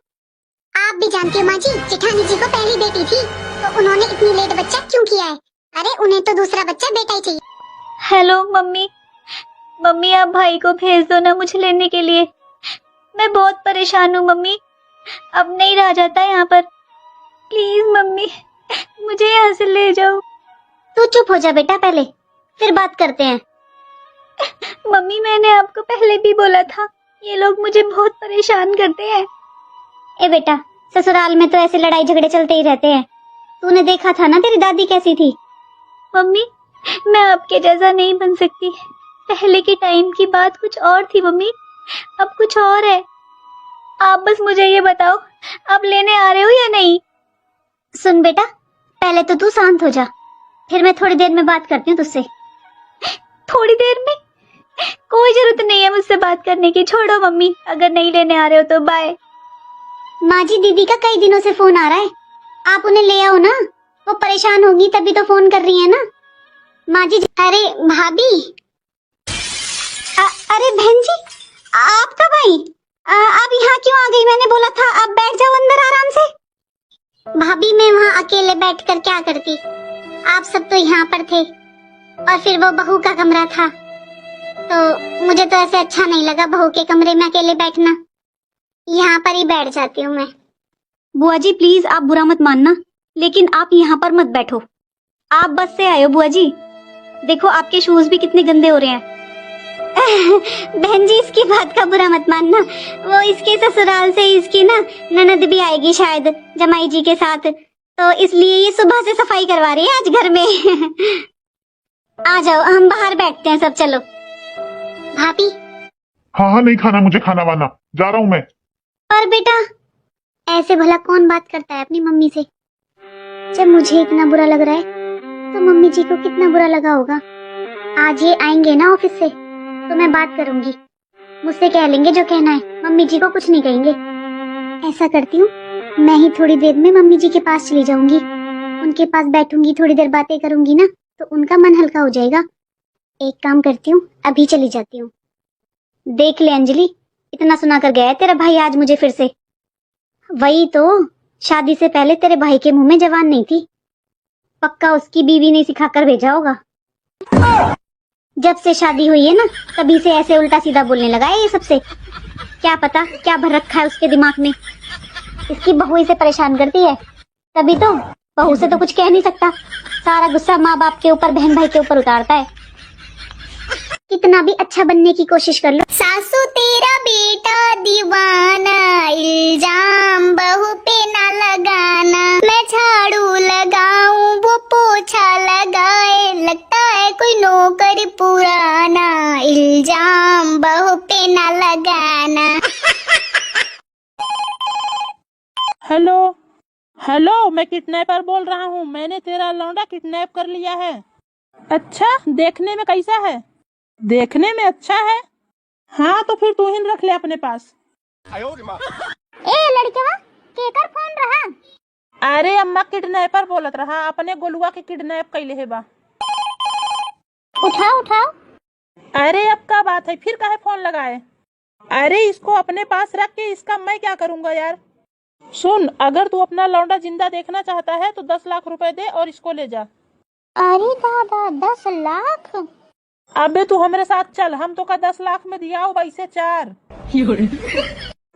आप भी जानती हो माँ जी, जिठानी जी को पहली बेटी थी तो उन्होंने इतनी लेट बच्चा क्यों किया है? अरे उन्हें तो दूसरा बच्चा बेटा ही चाहिए। हेलो मम्मी, मम्मी आप भाई को भेज दो ना मुझे लेने के लिए, मैं बहुत परेशान हूँ मम्मी, अब नहीं रहा जाता यहाँ पर, प्लीज मम्मी मुझे यहाँ से ले जाओ। तू चुप हो जा बेटा, पहले फिर बात करते हैं। मम्मी मैंने आपको पहले भी बोला था, ये लोग मुझे बहुत परेशान करते हैं। ए बेटा ससुराल में तो ऐसे लड़ाई झगड़े चलते ही रहते हैं। तूने देखा था ना तेरी दादी कैसी थी। मम्मी मैं आपके जैसा नहीं बन सकती। पहले के टाइम की बात कुछ और थी मम्मी, अब कुछ और है। आप बस मुझे ये बताओ, आप लेने आ रहे हो या नहीं? सुन बेटा, पहले तो तू शांत हो जा, फिर मैं थोड़ी देर में बात करती हूँ तुझसे। थोड़ी देर में? कोई जरूरत नहीं है मुझसे बात करने की, छोड़ो मम्मी, अगर नहीं लेने आ रहे हो तो बाय। माँ जी, दीदी का कई दिनों से फोन आ रहा है, आप उन्हें ले आओ ना, वो परेशान होगी तभी तो फोन कर रही है ना। माँ जी, अरे भाभी, अरे बहन जी, आप कब आई? आप यहाँ क्यों आ गई? मैंने बोला था आप बैठ जाओ अंदर आराम से। भाभी मैं वहाँ अकेले बैठकर क्या करती, आप सब तो यहाँ पर थे और फिर वो बहू का कमरा था, तो मुझे तो ऐसे अच्छा नहीं लगा बहू के कमरे में अकेले बैठना, यहाँ पर ही बैठ जाती हूँ मैं। बुआ जी प्लीज आप बुरा मत मानना, लेकिन आप यहाँ पर मत बैठो। आप बस से आए हो बुआ जी, देखो आपके शूज भी कितने गंदे हो रहे हैं। बहन जी इसकी बात का बुरा मत मानना, वो इसके ससुराल से इसकी ना ननद भी आएगी शायद जमाई जी के साथ, तो इसलिए ये सुबह से सफाई करवा रही है आज घर में। आ जाओ हम बाहर बैठते हैं सब, चलो। भाभी, हाँ हाँ, नहीं खाना मुझे, खाना वाना, जा रहा हूँ मैं। और बेटा ऐसे भला कौन बात करता है अपनी मम्मी से? जब मुझे इतना बुरा लग रहा है तो मम्मी जी को कितना बुरा लगा होगा। आज ये आएंगे ना ऑफिस से तो मैं बात करूंगी, मुझसे कह लेंगे जो कहना है, मम्मी जी को कुछ नहीं कहेंगे। ऐसा करती हूँ, मैं ही थोड़ी देर में मम्मी जी के पास चली जाऊंगी, उनके पास बैठूंगी, थोड़ी देर बातें करूंगी ना तो उनका मन हल्का हो जाएगा। एक काम करती हूँ, अभी चली जाती हूँ। देख ले अंजलि, इतना सुना कर गया है तेरा भाई आज मुझे फिर से। वही तो, शादी से पहले तेरे भाई के मुंह में जवान नहीं थी, पक्का उसकी बीवी ने सिखाकर भेजा होगा। जब से शादी हुई है ना तभी से ऐसे उल्टा सीधा बोलने लगा है ये सबसे। क्या पता क्या भर रखा है उसके दिमाग में। इसकी बहू इसे परेशान करती है, तभी तो बहू से तो कुछ कह नहीं सकता, सारा गुस्सा माँ बाप के ऊपर, बहन भाई के ऊपर उतारता है। कितना भी अच्छा बनने की कोशिश कर लो। सासू तेरा बेटा दीवाना, इल्जाम बहू पे ना लगाना, मैं झाड़ू लगाऊं वो पोछा लगाए, लगता है कोई नौकर पुराना, इल्जाम बहू पे ना लगाना। हेलो हेलो, मैं किडनैपर बोल रहा हूँ, मैंने तेरा लौंडा किडनैप कर लिया है। अच्छा, देखने में कैसा है? देखने में अच्छा है। हाँ तो फिर तू ही रख ले अपने पास। ए लड़कवा, केकर फोन रहा? अरे अम्मा किडनैपर बोलत रहा, अपने गोलुआ के किडनैप कैले है बा। उठाओ उठाओ। अरे अब का बात है, फिर काहे फोन लगाए? अरे इसको अपने पास रख के इसका मैं क्या करूँगा यार। सुन, अगर तू अपना लौंडा जिंदा देखना चाहता है तो 10 लाख रुपए दे और इसको ले जा। अरे दादा, 10 लाख? अबे तू हमारे साथ चल, हम तो का 10 लाख में दिया हो वैसे 4।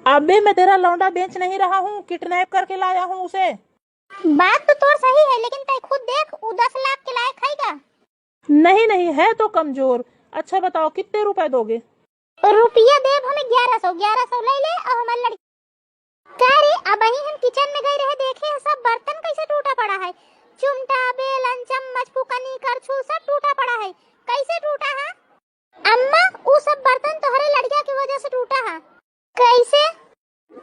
अबे मैं तेरा लौंडा बेच नहीं रहा हूँ, किडनैप करके लाया हूँ उसे। बात तो तोर सही है, लेकिन तय खुद देख, वो 10 लाख के लायक है? नहीं नहीं है तो कमजोर। अच्छा बताओ कितने रुपए दोगे? रुपया देव हमें 1100 ले ले और हमारे लड़की। क्या रे, अब हम किचन में गए रहे, देखे सब बर्तन कैसे टूटा पड़ा है, चिमटा, बेलन, चम्मच, फुकनी, करछू सब टूटा पड़ा है। कैसे टूटा है? अम्मा, वो सब बर्तन तोहरे लड़किया की वजह से टूटा है। कैसे?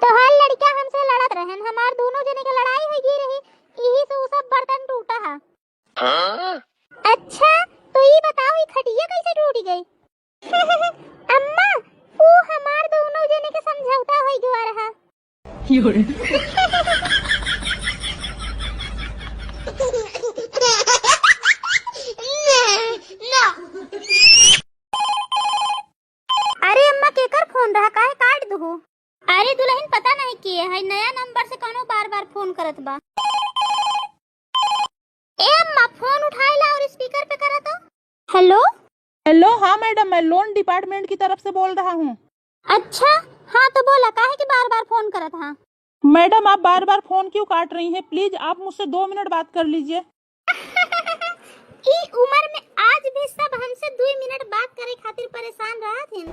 तोहर लड़किया हमसे लड़त रहन, हमार दोनों जने के लड़ाई हुई रही, यही से वो सब बर्तन टूटा है। अच्छा तो ये बताओ, ये खटिया कैसे टूट गई? अम्मा, वो हमार दोनों जने के समझौता हो गया रहा। अरे अम्मा, केकर फोन रहा, काहे काट दू? अरे दुल्हन पता नहीं किए है, नया नंबर से कौनो बार बार फोन करत बा। ए अम्मा, फोन उठाइला और स्पीकर पे करा तो। हेलो हेलो, हाँ मैडम, मैं लोन डिपार्टमेंट की तरफ से बोल रहा हूँ। अच्छा हाँ तो बोला, काहे कि बार बार फोन करत था? मैडम आप बार बार फोन क्यों काट रही हैं? प्लीज आप मुझसे 2 मिनट बात कर लीजिए। ई उम्र में आज भी सब हमसे 2 मिनट बात करे खातिर परेशान रहत हैं।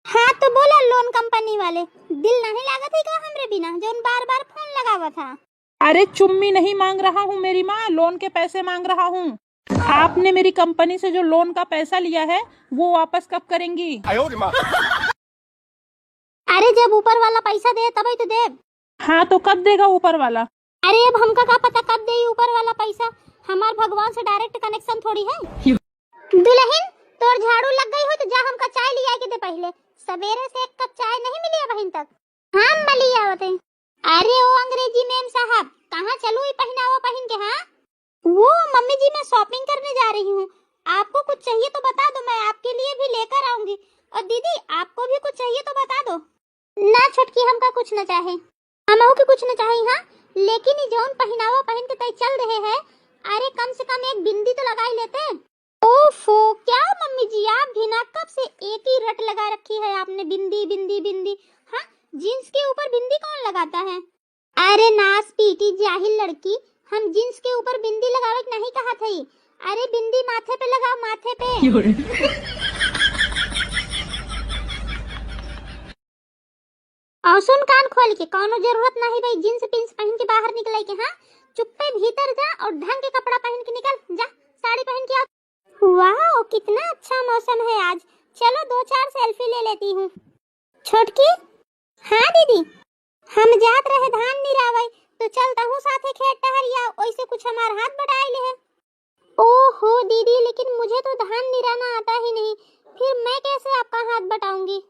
हाँ तो बोला लोन कंपनी वाले, दिल नहीं लागत है का हमरे बिना जोन बार बार फोन लगावा था। अरे चुम्मी नहीं मांग रहा हूँ मेरी माँ, लोन के पैसे मांग रहा हूँ। आपने मेरी कंपनी से जो लोन का पैसा लिया है वो वापस कब करेंगी? अरे जब ऊपर वाला पैसा दे तभी तो दे। हाँ तो कब देगा ऊपर वाला? अरे अब हमका क्या पता कब दे ऊपर वाला पैसा, हमार भगवान से डायरेक्ट कनेक्शन थोड़ी है। दुल्हन तोर झाड़ू लग गई हो तो जा हमका चाय लिया के दे, पहले सवेरे से एक कप चाय नहीं मिली है बहन तक। हाँ मली आवत है। अरे ओ अंग्रेजी मैम साहब कहाँ चलू पहनावा पहन के? हाँ वो मम्मी जी मैं शॉपिंग करने जा रही हूँ, आपको कुछ चाहिए तो बता दो, मैं आपके लिए भी लेकर आऊंगी। और दीदी आपको भी कुछ चाहिए तो बता दो। ना छुटकी हमका कुछ न चाहे, हमहू के कुछ न चाहे। हाँ लेकिन ये जौन पहनावा पहन के तय चल रहे हैं, अरे कम से कम एक बिंदी तो लगा ही लेते। ओफो क्या मम्मी जी आप भी ना कब से एक ही रट लगा रखी है आपने, बिंदी बिंदी बिंदी। हाँ जींस के ऊपर बिंदी कौन लगाता है? अरे नास पीटी जाहिल लड़की, हम जींस के ऊपर बिंदी लगावे नहीं कहा था। अरे बिंदी माथे पे लगाओ, माथे पे। और सुन कान खोल के, कोनो जरूरत नहीं भाई जींस पिंस पहन के बाहर निकले के। हाँ चुप्पे भीतर जा और ढंग के कपड़ा पहन के निकल जा, साड़ी पहन के आ। वाह कितना अच्छा मौसम है आज, चलो 2-4 सेल्फी ले लेती हूँ। छोटकी हाँ दीदी हम जात रहे धान निरावे तो चलता हूँ साथे खेत टहरिया, वैसे कुछ हमार हाथ बढ़ाए ले है। ओहो दीदी लेकिन मुझे तो धान निराना आता ही नहीं, फिर मैं कैसे आपका हाथ बटाऊंगी?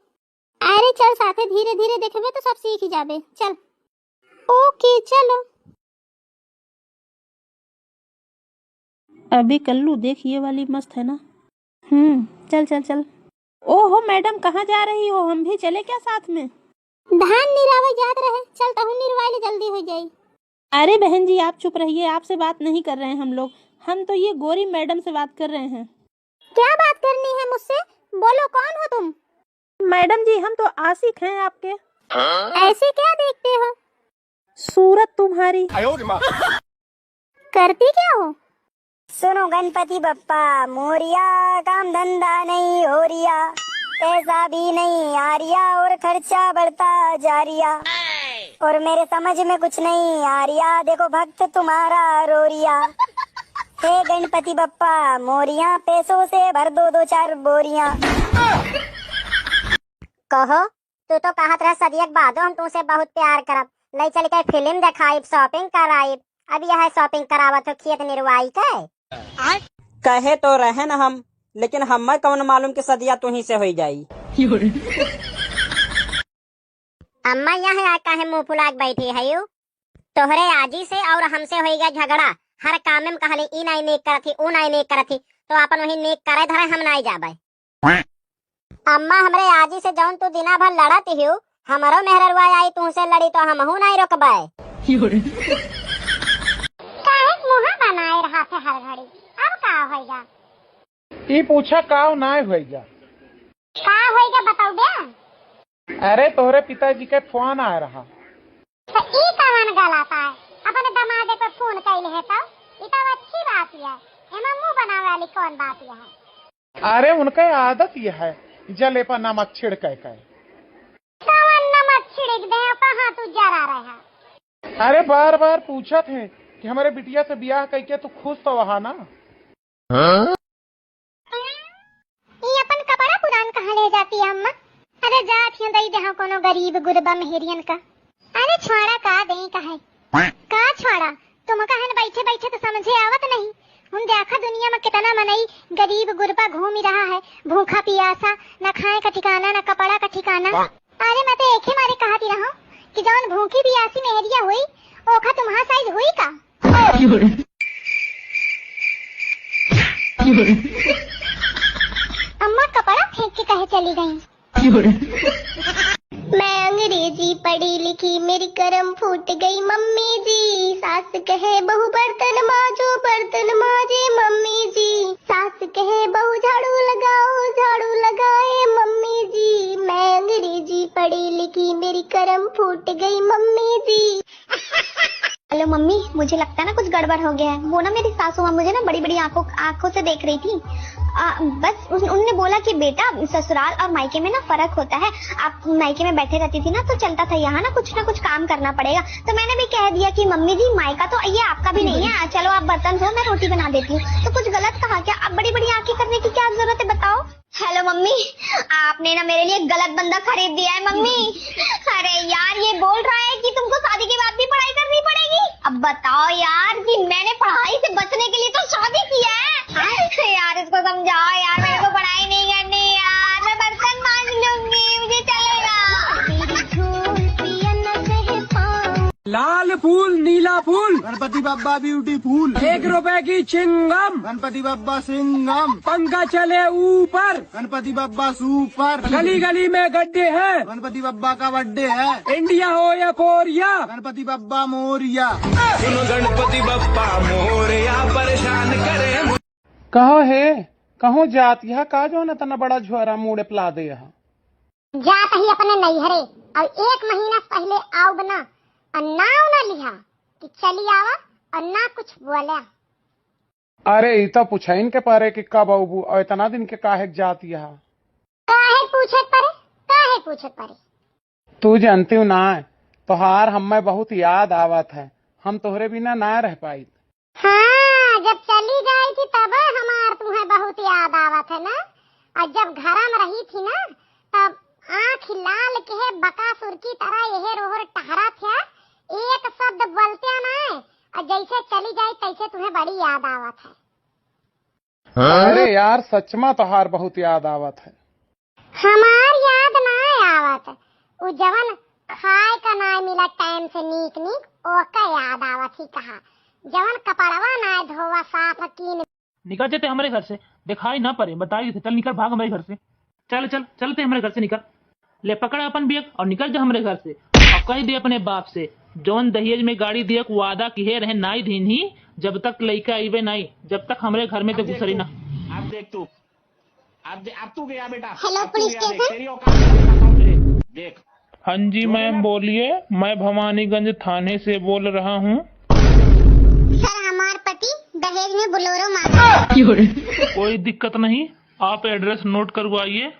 अरे चल साथे धीरे धीरे देखबे तो सब सीख ही जाबे, चल। ओके चलो। अभी कल्लू देख ये वाली मस्त है ना। चल चल चल। ओहो मैडम कहाँ जा रही हो, हम भी चले क्या साथ में? धान निरावे जात रहे, चलता हूँ निरवाले जल्दी हो जाए। अरे बहन जी आप चुप रहिए, आपसे बात नहीं कर रहे हैं हम लोग, हम तो ये गोरी मैडम से बात कर रहे हैं। क्या बात करनी है मुझसे, बोलो कौन हो तुम? मैडम जी हम तो आशिक हैं आपके। ऐसे क्या देखते हो? सूरत तुम्हारी। करती क्या हो? सुनो गणपति बप्पा मोरिया, काम धंधा नहीं हो रिया, पैसा भी नहीं आ रिया और खर्चा बढ़ता जा रिया, और मेरे समझ में कुछ नहीं आ रिया, देखो भक्त तुम्हारा रो रिया। हे गणपति बप्पा मोरिया, पैसों से भर दो 2-4 बोरियां। कहो तू तो कहत रह सदियक बादो हम तुमसे बहुत प्यार करब, ले चल के फिल्म देखाइब, शॉपिंग कराइब, अब यह शॉपिंग करावत हो खेत निरवाई के। कहे तो रहे न हम, लेकिन हमें कौन मालूम कि सदिया तू ही से हो जाई। अम्मा यहाँ काहे मुंह फुला के बैठी है यू? तोहरे आजी से और हमसे होएगा झगड़ा, हर काम में कहली ई नहीं नेक करथी ऊ नहीं नेक करथी, तो अपन वही नेक करे धरे हम नहीं जाबे। अम्मा हमरे आजी से जौन तू दिना भर लड़ती हो, हमारो मेहररुआ आई तुमसे लड़ी तो हमहू नहीं रोकबे। मुहा बनाए रहा थे हर घड़ी, अब का होएगा? ये पूछा काव ना होएगा, का होएगा बताओ बे। अरे तोहरे पिताजी के फोन आ रहा। तो ई कवन गलाता है, अपने दमादे को फोन कैले है तो ई तो अच्छी बात है, एमा मुंह बनावे वाली कौन बात है? अरे उनका आदत ये है जले पर नमक छिड़क के। कवन नमक छिड़क दे, कहां तू जरा रहा? अरे बार बार पूछा थे कि हमारे बिटिया से ब्याह करके तू खुश तो वहा ना। ये अपन कपड़ा पुरान कहाँ ले जाती है अम्मा? अरे जाती है दई जहाँ कोनो गरीब गुरबा मेहरियन का। अरे छोड़ा का दे कहे का छोड़ा, तुम कहन बैठे बैठे तो समझे आवत नहीं। हम देखा दुनिया में कितना मनई गरीब गुरबा घूम ही रहा है, भूखा पियासा, न खाए का ठिकाना न कपड़ा का ठिकाना। अरे मैं तो एक ही मारे कहती रहा कि जौन भूखी पियासी मेहरिया हुई ओखा तुम्हारा साइज हुई का? अम्मा कपड़ा फेंक के कहे चली गई। मैं अंग्रेजी पढ़ी लिखी, मेरी करम फूट गई मम्मी जी। सास कहे बहू बर्तन मांजो, बर्तन मांजे मम्मी जी। सास कहे बहू झाड़ू लगाओ, झाड़ू लगाए मम्मी जी। मैं अंग्रेजी पढ़ी लिखी, मेरी करम फूट गई मम्मी जी। हेलो मम्मी, मुझे लगता है ना कुछ गड़बड़ हो गया है। वो ना मेरी सासू माँ मुझे ना बड़ी बड़ी आंखों से देख रही थी। बस उन्होंने बोला कि बेटा ससुराल और मायके में ना फर्क होता है। आप मायके में बैठे रहती थी ना तो चलता था, यहाँ ना कुछ काम करना पड़ेगा। तो मैंने भी कह दिया कि मम्मी जी मायका तो ये आपका भी नहीं है, चलो आप बर्तन धो, मैं रोटी बना देती हूँ। तो कुछ गलत कहा क्या? अब बड़ी बड़ी आंखें करने की क्या जरूरत है बताओ? हेलो मम्मी, आपने ना मेरे लिए गलत बंदा खरीद दिया है मम्मी। अरे यार, ये बोल रहा है कि तुमको शादी के बाद भी पढ़ाई करनी पड़ेगी। अब बताओ यार कि मैंने पढ़ाई से बचने के लिए तो शादी किया है। यार इसको समझाओ यार, मेरे को पढ़ाई नहीं करनी यार, मैं बर्तन मांज लूंगी, मुझे चलेगा। लाल फूल नीला फूल, गणपति बप्पा ब्यूटीफुल, 1 रुपए की चिंगम, गणपति बप्पा सिंगम, पंखा चले ऊपर, गणपति बप्पा सुपर, गली गली में गड्ढे हैं, गणपति बप्पा का बर्थडे है, इंडिया हो या कोरिया, गणपति बप्पा मोरिया। सुनो गणपति बप्पा मोरिया परेशान करे। कहो है कहो जात यह का जो न तना बड़ा झुआरा मुड़े पिला दे यहाँ जात ही अपने नैहरे और 1 महीना पहले आओ बना नाव न लिया कि चली आवा और ना कुछ बोला। अरे ई तो पूछाइन के पारे कि का बाबू और इतना दिन के काहे जात यहाँ काहे पूछे परे तू जानती हूँ ना तोहार हमें बहुत याद आवत है, हम तोहरे बिना ना रह पाई। हाँ, जब चली गई थी तब हमार तुम्हें बहुत याद आवत है ना। और जब घर में रही थी ना तब आँख लाल के बकासुर की तरह यह रोहर टहरा था, एक शब्द बोलते ना। और जैसे चली गई तैसे तुम्हें बड़ी याद आवत है। अरे यार सच में तोहार बहुत याद आवत है। हमार याद ना आवत, वो जवन खाए का ना मिला टाइम से नीक ओका याद आवत ही कहा। जवन कपड़वा ना धोवा साफ कीन निकल जाते हमारे घर से, दिखाई ना पड़े, बताइए थे, चल निकल भाग हमारे घर से, चल चल चलते हमारे घर से, निकल ले पकड़ा अपन बैग और निकल जा हमारे घर से। और कह दे अपने बाप से जौन दहेज में गाड़ी दिया वादा किए रहे नाई धीन ही, जब तक लड़का आईवे नहीं, जब तक हमारे घर में तो घुसरी ना। अब देख तू, अब तू गया बेटा। Hello police station. देख। हाँ जी मैम बोलिए, मैं भवानीगंज थाने से बोल रहा हूँ। सर हमार पति दहेज में बोलेरो मांगा। कोई दिक्कत नहीं, आप एड्रेस नोट करवाइए।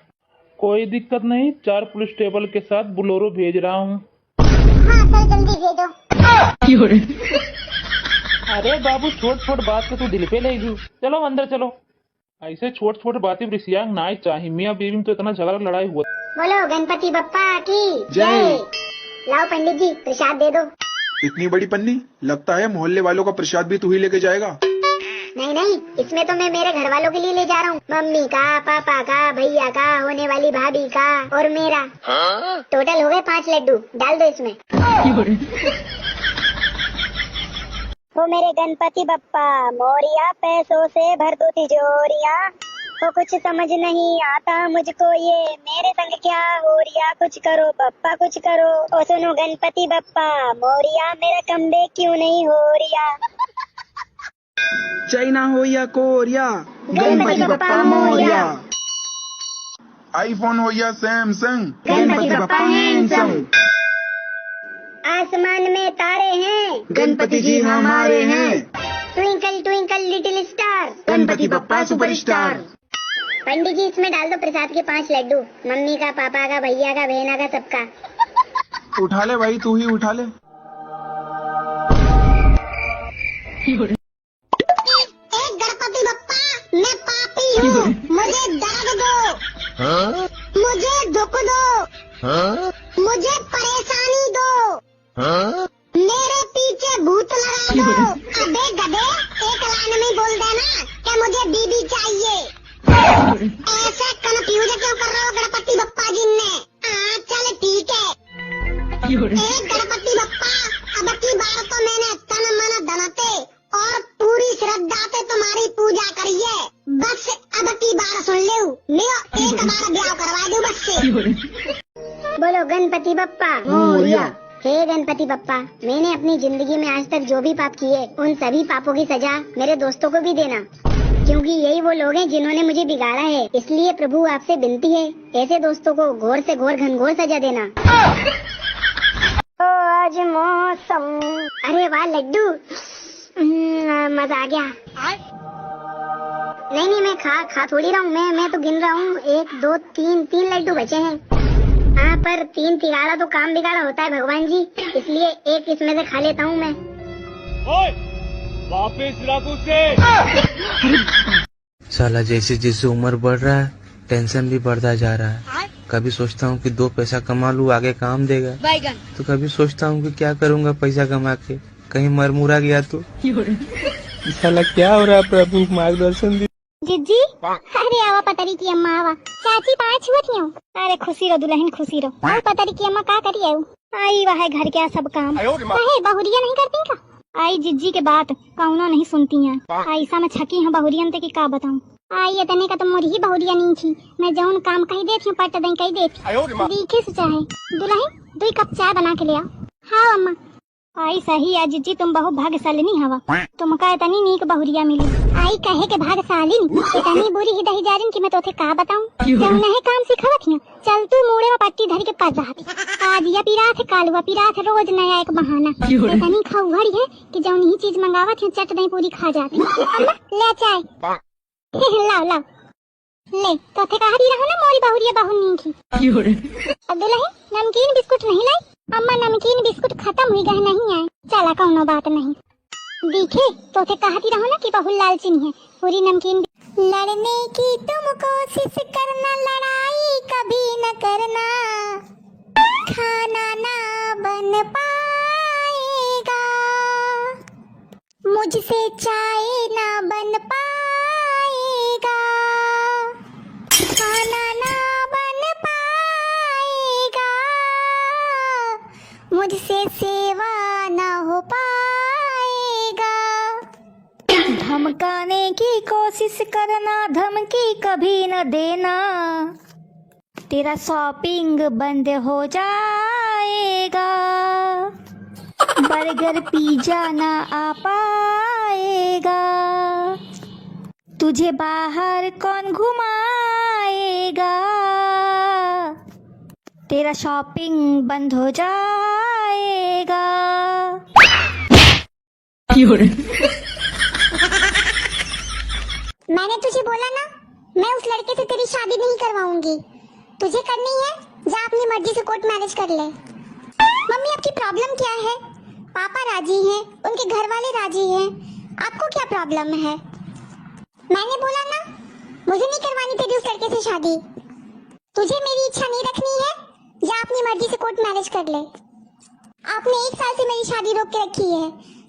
कोई दिक्कत नहीं, 4 पुलिस टेबल के साथ बोलेरो भेज रहा हूँ। हाँ सर जल्दी भेजो। अरे बाबू छोट बात को तू दिल पे ले ली, चलो अंदर चलो। ऐसे छोट बातें रिसिया ना चाहिए, मियाँ बीवी में तो इतना झगड़ा लड़ाई हुआ। बोलो गणपति बप्पा की जय। लाओ पंडित जी प्रसाद दे दो। इतनी बड़ी पन्नी, लगता है मोहल्ले वालों का प्रसाद भी तू ही लेके जाएगा। नहीं, इसमें तो मैं मेरे घर वालों के लिए ले जा रहा हूँ, मम्मी का, पापा का, भैया का, होने वाली भाभी का और मेरा। टोटल हो गए 5 लड्डू, डाल दो इसमें। वो मेरे गणपति बप्पा मोरिया, पैसों से भर दो तिजोरिया। वो कुछ समझ नहीं आता मुझको, ये मेरे संग क्या हो रिया। कुछ करो बप्पा कुछ करो, ओ सुनो गणपति बप्पा मोरिया, मेरा कमबैक क्यों नहीं हो रिया। चाइना हो या कोरिया, गणपति बप्पा मोरिया। आईफोन हो या सैमसंग, गणपति बप्पा हैंडसम। आसमान में तारे हैं, गणपति जी हमारे हैं। Twinkle twinkle little star, Ganpati Bappa superstar. Pandit ji इसमें डाल दो प्रसाद के 5 लड्डू, मम्मी का, पापा का, भैया का, बहना का, सबका। उठा ले भाई, तू ही उठा ले। गणपति बप्पा मैं पापी हूँ, मुझे दर्द दो, मुझे दुख दो, मुझे परेशानी दो, मेरे पीछे भूत लगा दो। अबे गधे, एक लाइन में बोल देना कि मुझे बीबी चाहिए। ऐसे कंफ्यूज क्यों कर रहे हो गणपति बप्पा जी ने? चल ठीक है। गणपति बप्पा अब की बार तो मैंने तन मन धन से और पूरी श्रद्धा से तुम्हारी पूजा करिए। बस अब की बार सुन ले, मेरा एक बार ब्याह करवा दो बस से। बोलो गणपति बप्पा मोरिया। हे गणपति बप्पा, मैंने अपनी जिंदगी में आज तक जो भी पाप किए उन सभी पापों की सजा मेरे दोस्तों को भी देना, क्योंकि यही वो लोग हैं जिन्होंने मुझे बिगाड़ा है। इसलिए प्रभु आपसे विनती है, ऐसे दोस्तों को घोर से घोर घनघोर सजा देना। तो आज आज मौसम। अरे वाह लड्डू, मजा आ गया। नहीं मैं खा थोड़ी रहा हूँ, मैं तो गिन रहा हूँ 1 2 3 लड्डू बचे हैं। हाँ पर 3 तिगाड़ा तो काम बिगाड़ा होता है भगवान जी, इसलिए एक इसमें से खा लेता हूँ मैं। वापस रख उसे। साला जैसे जैसे उम्र बढ़ रहा है टेंशन भी बढ़ता जा रहा है। कभी सोचता हूँ कि 2 पैसा कमा लूँ आगे काम देगा, तो कभी सोचता हूँ कि क्या करूँगा पैसा कमा के, कहीं मर मुरा गया तो। साला क्या हो रहा है, प्रभु मार्गदर्शन दी। जिज्जी, अरे आवा पतरी की अम्मा आवा। चाची पाँच हुआ थी। अरे खुशी रहो दुल्हन खुशी रहो। और पतरी की अम्मा का करी आऊ? आई वह घर के सब काम काहे बहुरिया नहीं करती का? आई जिज्जी के बात कौनो नहीं सुनती हैं। ऐसा में छकी है बहुरियन ते की का बताऊं। आई इतने का तो मोरी ही बहुरिया नहीं थी, मैं जौन काम कही देती हूँ पट दई कही देती। दिखे से चाहे दुल्हन 2 कप चाय बना के ले आओ। हाँ अम्मा। आई सही है जिज्जी, तुम बहुत भाग्यशाली हवा, तुमका इतनी नीक बहुरिया मिली। आई कहे के भाग्यशाली इतनी बुरी ही दही जा रही कि मैं तोथे का बताऊं। जब नहीं काम सिखावत हिया, चल तू मोड़े में पट्टी धर के पास जाती। आज या पिरात कालुआ पिरात, रोज नया एक बहाना। इतनी खौहरी है कि जौन ही चीज मंगावत है चट दही पूरी खा जाती। अम्मा ले चाय। लाओ ले तोथे कहा दी रहो ना मोरी बहुरिया बहु नी की। अब दुल्हन नमकीन बिस्कुट नहीं लाई? अम्मा नमकीन बिस्कुट खत्म हुई गए नहीं आए। चला कौनो बात नहीं। दिखे तोथे कहती रहो ना कि बहु लालचीनी है, पूरी नमकीन। लड़ने की तुम कोशिश करना, लड़ाई कभी न करना, खाना ना बन पाएगा, मुझसे चाय ना बन पाएगा, खाना ना बन पाएगा, मुझसे सेवा ना हो पाएगा। धमकाने की कोशिश करना, धमकी कभी न देना, तेरा शॉपिंग बंद हो जाएगा, बर्गर पिज्जा ना आ पाएगा, तुझे बाहर कौन घुमाएगा, तेरा शॉपिंग बंद हो जाएगा। मैंने तुझे बोला ना, मैं उस लड़के से तेरी शादी नहीं करवाऊंगी। तुझे करनी है जा अपनी मर्जी से कोर्ट मैरिज कर ले। मम्मी आपकी प्रॉब्लम क्या है? पापा राजी हैं, उनके घर वाले राजी हैं, आपको क्या प्रॉब्लम है? मैंने बोला ना मुझे नहीं करवानी तेरी उस लड़के से शादी। तुझे मेरी इच्छा नहीं रखनी है, जा अपनी मर्जी से कोर्ट मैरिज कर ले। आपने 1 साल से मेरी शादी रोक के रखी है,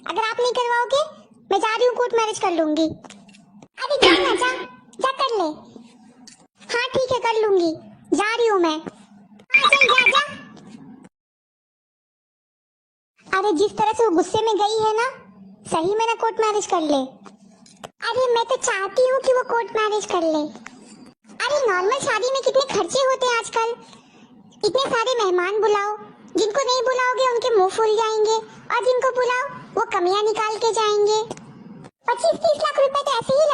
अगर आप नहीं करवाओगे मैं जा रही हूँ कोर्ट मैरिज कर लूंगी। अरे जा ना जा कर ले। हाँ ठीक है कर लूंगी, जा रही हूँ मैं। चल जा। अरे जिस तरह से वो गुस्से में गई है ना, सही में ना कोर्ट मैरिज कर ले। अरे मैं तो चाहती हूँ कि वो कोर्ट मैरिज कर ले। अरे नॉर्मल शादी में कितने खर्चे होते हैं आजकल, इतने सारे मेहमान बुलाओ, जिनको नहीं बुलाओगे उनके मुंह फूल जाएंगे, और जिनको बुलाओ वो कमियां निकाल के जाएंगे। 25-30 लाख रुपए तो ऐसे ही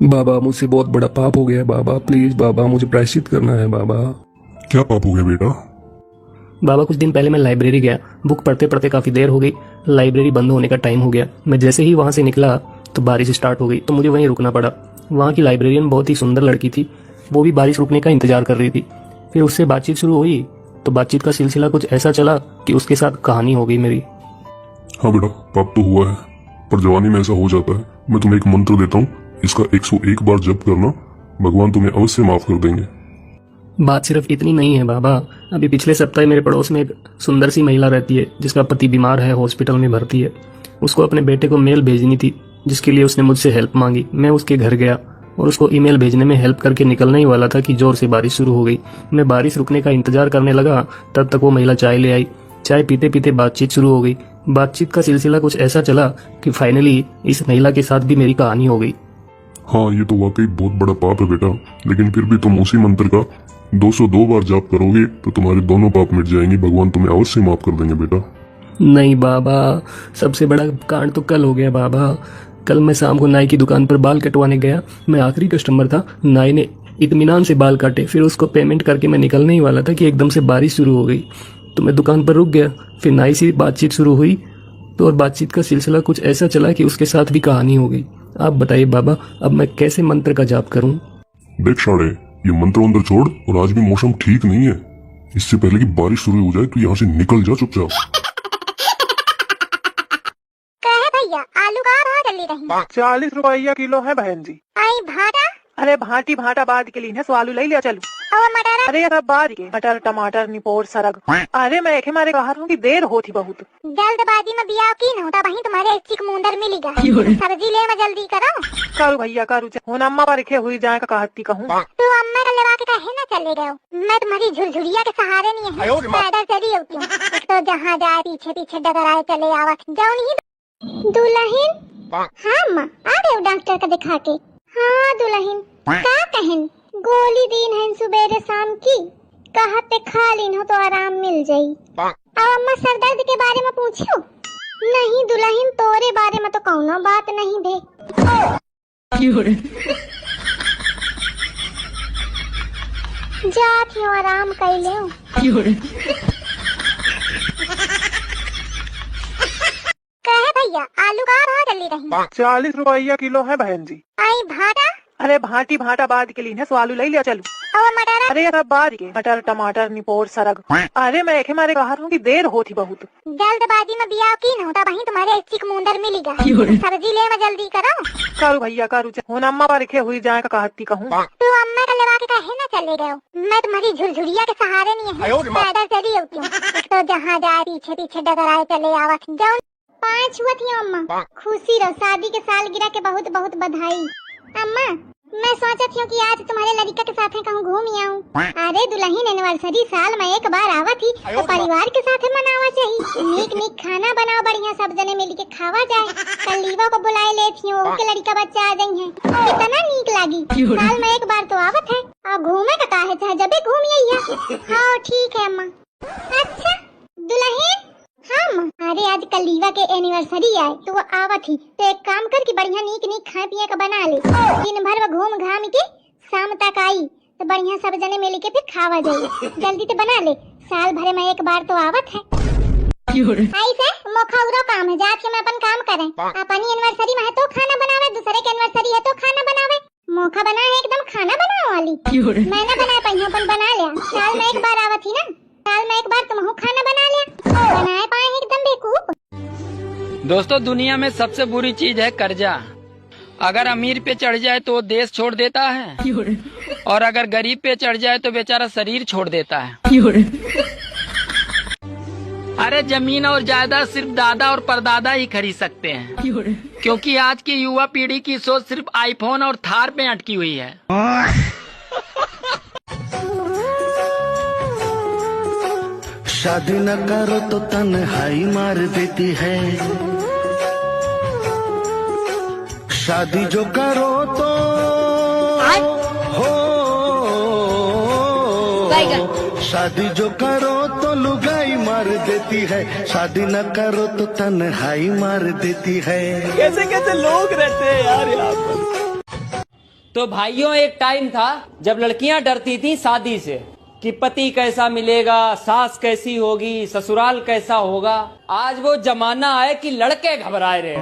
बाबा मुझसे बहुत बड़ा पाप हो गया है बाबा, प्लीज बाबा मुझे प्रायश्चित करना है बाबा। क्या पाप हो गया बेटा? बाबा कुछ दिन पहले मैं लाइब्रेरी गया, बुक पढ़ते पढ़ते काफी देर हो गई, लाइब्रेरी बंद होने का टाइम हो गया। मैं जैसे ही वहां से निकला तो बारिश स्टार्ट हो गई, तो मुझे वहीं रुकना पड़ा। वहाँ की लाइब्रेरियन बहुत ही सुंदर लड़की थी, वो भी बारिश रुकने का इंतजार कर रही थी। फिर उससे बातचीत शुरू हुई, तो बातचीत का सिलसिला कुछ ऐसा चला कि उसके साथ कहानी हो गई मेरी। हाँ बेटा पाप तो हुआ है, पर जवानी में ऐसा हो जाता है। मैं तुम्हें एक मंत्र देता हूँ, इसका 101 बार जप करना, भगवान तुम्हें अवश्य माफ कर देंगे। बात सिर्फ इतनी नहीं है बाबा, अभी पिछले सप्ताह मेरे पड़ोस में एक सुंदर सी महिला रहती है जिसका पति बीमार है, हॉस्पिटल में भर्ती है। उसको अपने बेटे को मेल भेजनी थी, जिसके लिए उसने मुझसे हेल्प मांगी। मैं उसके घर गया और उसको ईमेल भेजने में हेल्प करके निकलना ही वाला था कि जोर से बारिश शुरू हो गई। मैं बारिश रुकने का इंतजार करने लगा, तब तक वो महिला चाय ले आई। चाय पीते पीते बातचीत शुरू हो गई। बातचीत का सिलसिला कुछ ऐसा चला कि फाइनली इस महिला के साथ भी मेरी कहानी हो गई। हाँ ये तो वाकई बहुत बड़ा पाप है बेटा, लेकिन फिर भी तुम उसी मंत्र का 202 बार जाप करोगे तो तुम्हारे दोनों पाप मिट जाएंगे, भगवान तुम्हें अवश्य माफ कर देंगे बेटा। नहीं बाबा, सबसे बड़ा कांड तो कल हो गया बाबा। कल मैं शाम को नाई की दुकान पर बाल कटवाने गया, मैं आखिरी कस्टमर था। नाई ने इत्मीनान से बाल काटे, फिर उसको पेमेंट करके मैं निकलने ही वाला था कि एकदम से बारिश शुरू हो गई। तो मैं दुकान पर रुक गया। फिर नाई से बातचीत शुरू हुई तो और बातचीत का सिलसिला कुछ ऐसा चला कि उसके साथ भी कहानी हो गई। आप बताइए बाबा, अब मैं कैसे मंत्र का जाप करूं? देख शाड़े, ये मंत्र वंत्र छोड़, और आज भी मौसम ठीक नहीं है। इससे पहले कि बारिश शुरू हो जाए तो यहाँ से निकल जा चुपचाप। कहे भैया आलू का भाव चली रही? 40 रुपया किलो है बहन जी। आई भाटा? अरे भाटी भाटा बाद के लिए है, सो आलू ले लिया चलू। और मटर? अरे सब बाद के मटर टमाटर निपोर सरग। अरे मैं एक मारे कहा कि देर होती बहुत। जल्दबाजी में बिया की न होता भाई, तुम्हारे चिक मुंदर मिलेगा। सब्जी ले में जल्दी करो। करू भैया करू, होन अम्मा पर रखे हुई जाए का कहती कहूँ। तू अम्मा का लगा के कहे ना चले गए? मैं तुम्हारी झुरझुरिया के सहारे नहीं है, पैदल चली होती हूँ। तो जहाँ जाए पीछे पीछे डगराए चले आवा जाओ नहीं। दुल्हन? हाँ अम्मा आ गए डॉक्टर का दिखा के? हाँ दुल्हन क्या कहन? गोली दीन है सुबेरे शाम की, कहते खा लीन हो तो आराम मिल जाई। अब अम्मा सर दर्द के बारे में पूछो? नहीं दुल्हन तोरे बारे में तो कौनो बात नहीं भे। जात हो आराम कर ले। कहे भैया आलू का भाव चली रही? 40 रुपया किलो है बहन जी। आई भाटा? अरे भाटी भाटा बाद के लिए है, सो आलू ले लिया चलू। और मटर? अरे सब बाद के मटर टमाटर निपोर सरग। अरे मैं एक मारे कहा कि देर होती बहुत। जल्दबाजी में बिया की न होता भाई, तुम्हारे चिक मुंदर मिलेगा। सब्जी ले में जल्दी करो। करू भैया करू, होन अम्मा पर रखे हुई जाए का कहती कहूँ। तू अम्मा का लगा के कहे ना चले गए? मैं तुम्हारी झुरझुरिया के सहारे नहीं है, पैदल चली होती हूँ। तो जहाँ जाए पीछे पीछे डगराए चले आवा जाओ। 5 हुआ थी अम्मा। खुशी रहो, शादी के सालगिरह के बहुत बहुत बधाई। अम्मा मैं सोचत हूँ कि आज तुम्हारे लड़का के साथ कहूँ घूम आऊँ। अरे दुल्हन एनिवर्सरी साल में एक बार आवा थी तो परिवार के साथ मनावा चाहिए। नीक नीक खाना बनाओ बढ़िया, सब जने मिल के खावा जाए। कल लीवा को बुलाए लेती हूँ, के लड़का बच्चा आ गई है, कितना नीक लगी। साल में एक बार तो आवत है, और घूमे का काहे चाहे जब घूमिए। हाँ ठीक है अम्मा। अच्छा दुल्हन? हाँ अरे आज कल लीवा के एनिवर्सरी आए तो वो आवत थी, तो एक काम कर कि बढ़िया नीक नीक खाए पिए का बना ले। दिन भर वो घूम घाम के शाम तक आई तो बढ़िया सब जने मिल के फिर खावा जाए। जल्दी तो बना ले, साल भर में एक बार तो आवत है। ऐसे मौका उरो काम है, जाके मैं अपन काम करें। अपनी एनिवर्सरी में है तो खाना बनावे, दूसरे के एनिवर्सरी है तो खाना बनावे। मौका बना है एकदम खाना बनाने वाली। मैं ना बना पाई, अपन बना लिया। साल में एक बार आवत थी ना, साल में एक बार तुम खाना बना लिया, बनाए पाए एकदम बेवकूफ। दोस्तों दुनिया में सबसे बुरी चीज है कर्जा। अगर अमीर पे चढ़ जाए तो वो देश छोड़ देता है, और अगर गरीब पे चढ़ जाए तो बेचारा शरीर छोड़ देता है। अरे जमीन और जायदाद सिर्फ दादा और परदादा ही खरीद सकते हैं, क्योंकि आज की युवा पीढ़ी की सोच सिर्फ आईफोन और थार पे अटकी हुई है। शादी न करो तो तन्हाई मार देती है, शादी जो करो तो हो, शादी जो करो तो लुगाई मार देती है, शादी न करो तो तन्हाई मार देती है। कैसे कैसे लोग रहते हैं यार यहाँ पर। तो भाइयों एक टाइम था जब लड़कियां डरती थी शादी से, कि पति कैसा मिलेगा, सास कैसी होगी, ससुराल कैसा होगा। आज वो जमाना है कि लड़के घबराए रहे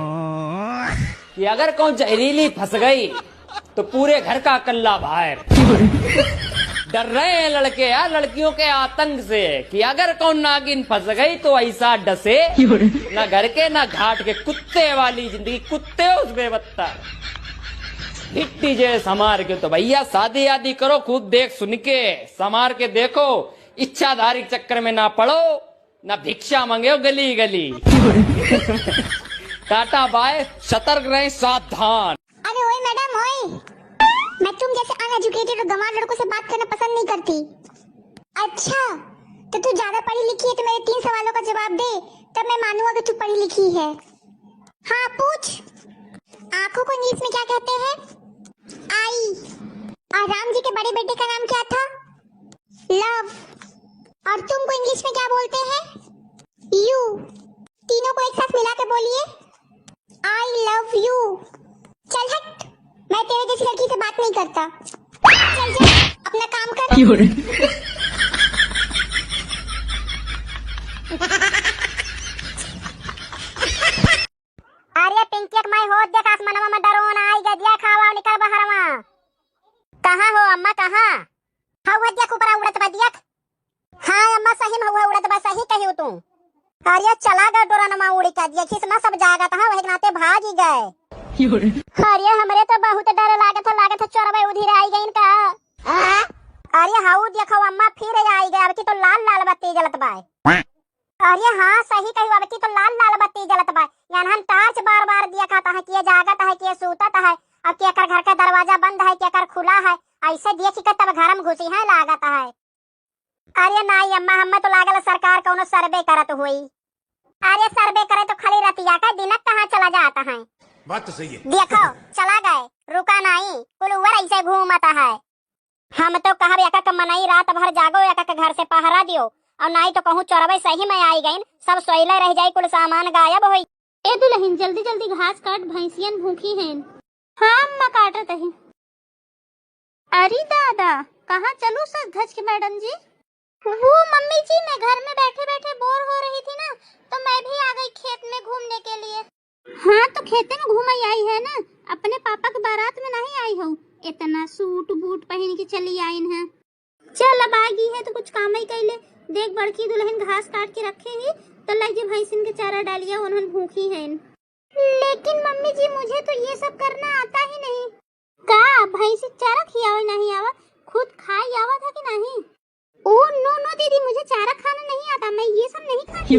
कि अगर कौन जहरीली फंस गई तो पूरे घर का कल्ला बाहर। डर रहे हैं लड़के यार लड़कियों के आतंक से, कि अगर कौन नागिन फंस गई तो ऐसा डसे, ना घर के ना घाट के, कुत्ते वाली जिंदगी, कुत्ते उस बेवत्ता हिट्टी जे समार के। तो भैया शादी आदि करो खूब देख सुन के, समार के देखो, इच्छाधारी चक्कर में ना पड़ो, ना भिक्षा मांगे गली गली। टाटा बाय, सतर्क रहे, सावधान। अरे ओए मैडम ओए, मैं तुम जैसे अनएजुकेटेड और गंवार लड़कों से बात करना पसंद नहीं करती। अच्छा तो तू ज्यादा पढ़ी लिखी है तो मेरे 3 सवालों का जवाब दे, तब मैं मानूंगा कि तू पढ़ी लिखी है। हाँ पूछ। आंखों को इंग्लिश में क्या कहते हैं? आई। और राम जी के बड़े बेटे का नाम क्या था? लव। और तुमको इंग्लिश में क्या बोलते हैं? यू। तीनों को एक साथ मिला के बोलिए, आई लव यू। चल हट, मैं तेरे जैसी लड़की से बात नहीं करता। चल जा अपना काम कर। अरे पिंकी मैं हो देख आसमानवा में डरोन आई गदिया खावा निकल बहरवा। कहां हो अम्मा कहां? हवा देख ऊपर उड़त बा देख। हां अम्मा सही में हुआ उड़त बा सही कहियो तू। अरे चला गए डोरानमा उड़ के दिया खिसमा सब जागा था वही नाते भाग ही गए। अरे हमरे तो बहुत डर लागत चोरबे उधर आई गई इनका। अरे हाउ देखो अम्मा फिर आई गए अब की तो लाल लाल बत्ती जलत बा। अरे हाँ सही कही अब की तो लाल लाल बत्ती जलत बा। यानी हम टार्च बार बार दिया खाता है कि जागत है कि सूतत है अब के कर घर का दरवाजा बंद है के कर खुला है ऐसे देखी के तब घर में घुसी है लागत है। अरे नहीं अम्मा हमें तो लागल सरकार कोनो सर्वे करत हुई। अरे सर्वे करे तो खाली रतिया का दिनक कहाँ चला जाता है। बात तो सही है। देखो चला गए रुका नहीं कुल उवर ऐसे घूमता है। हम तो कहब एक मनाई रात भर जागो एक घर से पहरा दियो और नहीं तो कहूँ चोरबे सही में आई गई सब सोइले रह जाई कुल सामान गायब होई। ए दुल्हन जल्दी जल्दी घास काट भैंसियन भूखी हैं। हाँ अम्मा काटत है। अरे दादा कहाँ चलूं सच धज के मैडम जी? वो मम्मी जी मैं घर में बैठे बैठे बोर हो रही थी ना तो मैं भी आ गई खेत में घूमने के लिए। हाँ तो खेते में घूम आई है ना अपने पापा के बारात में नहीं आई हो। इतना सूट बूट पहन के चली आई है। चल अब आ गई है तो कुछ काम ही कर ले। देख बड़की दुल्हन घास काट के रखे ही तो लगे भैंसिन के चारा डालिया उन्होंने भूखी हैं। लेकिन मम्मी जी मुझे तो ये सब करना आता ही नहीं। का भैंसी चारा खियावे नहीं आवा खुद खाई आवा था कि नहीं? ओ नो नो दीदी मुझे चारा खाना नहीं आता मैं ये सब नहीं खाती।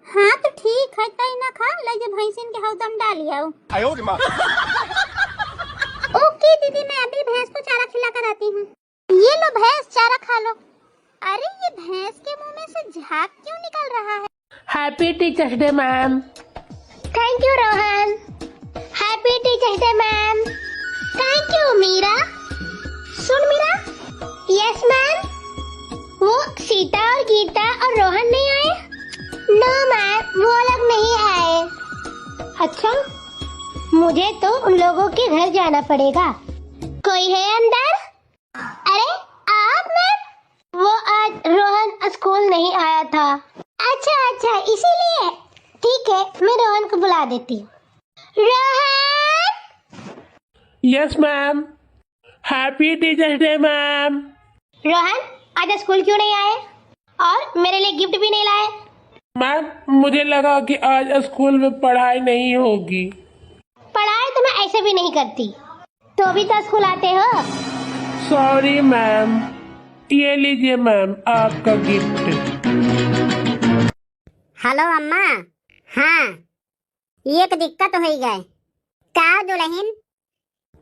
हाँ तो ठीक है तई ना खा लगे भैंसिन के हौदम डालिया। ओके दीदी मैं अभी भैंस को चारा खिला कर आती हूँ। ये लो भैंस चारा खा लो। अरे ये भैंस के मुंह में से झाग क्यों निकल रहा है? Happy teachers day ma'am. Thank you Rohan. Happy teachers day ma'am. Thank you Meera. सुन मीरा। Yes ma'am. वो सीता और गीता और रोहन नहीं आए? नो मैम वो लोग नहीं आए। अच्छा मुझे तो उन लोगों के घर जाना पड़ेगा। कोई है अंदर? अरे आप मैम? वो आज रोहन स्कूल नहीं आया था। अच्छा इसीलिए ठीक है मैं रोहन को बुला देती हूँ। Rohan. Yes ma'am. Happy teachers day ma'am. Rohan आज स्कूल क्यों नहीं आए और मेरे लिए गिफ्ट भी नहीं लाए? मैम मुझे लगा कि आज स्कूल में पढ़ाई नहीं होगी। पढ़ाई तो मैं ऐसे भी नहीं करती तो भी तो स्कूल आते हो। Sorry ma'am. ये लीजिए मैम आपका गिफ्ट। हेलो अम्मा। हाँ एक दिक्कत हो गए। का दुल्हन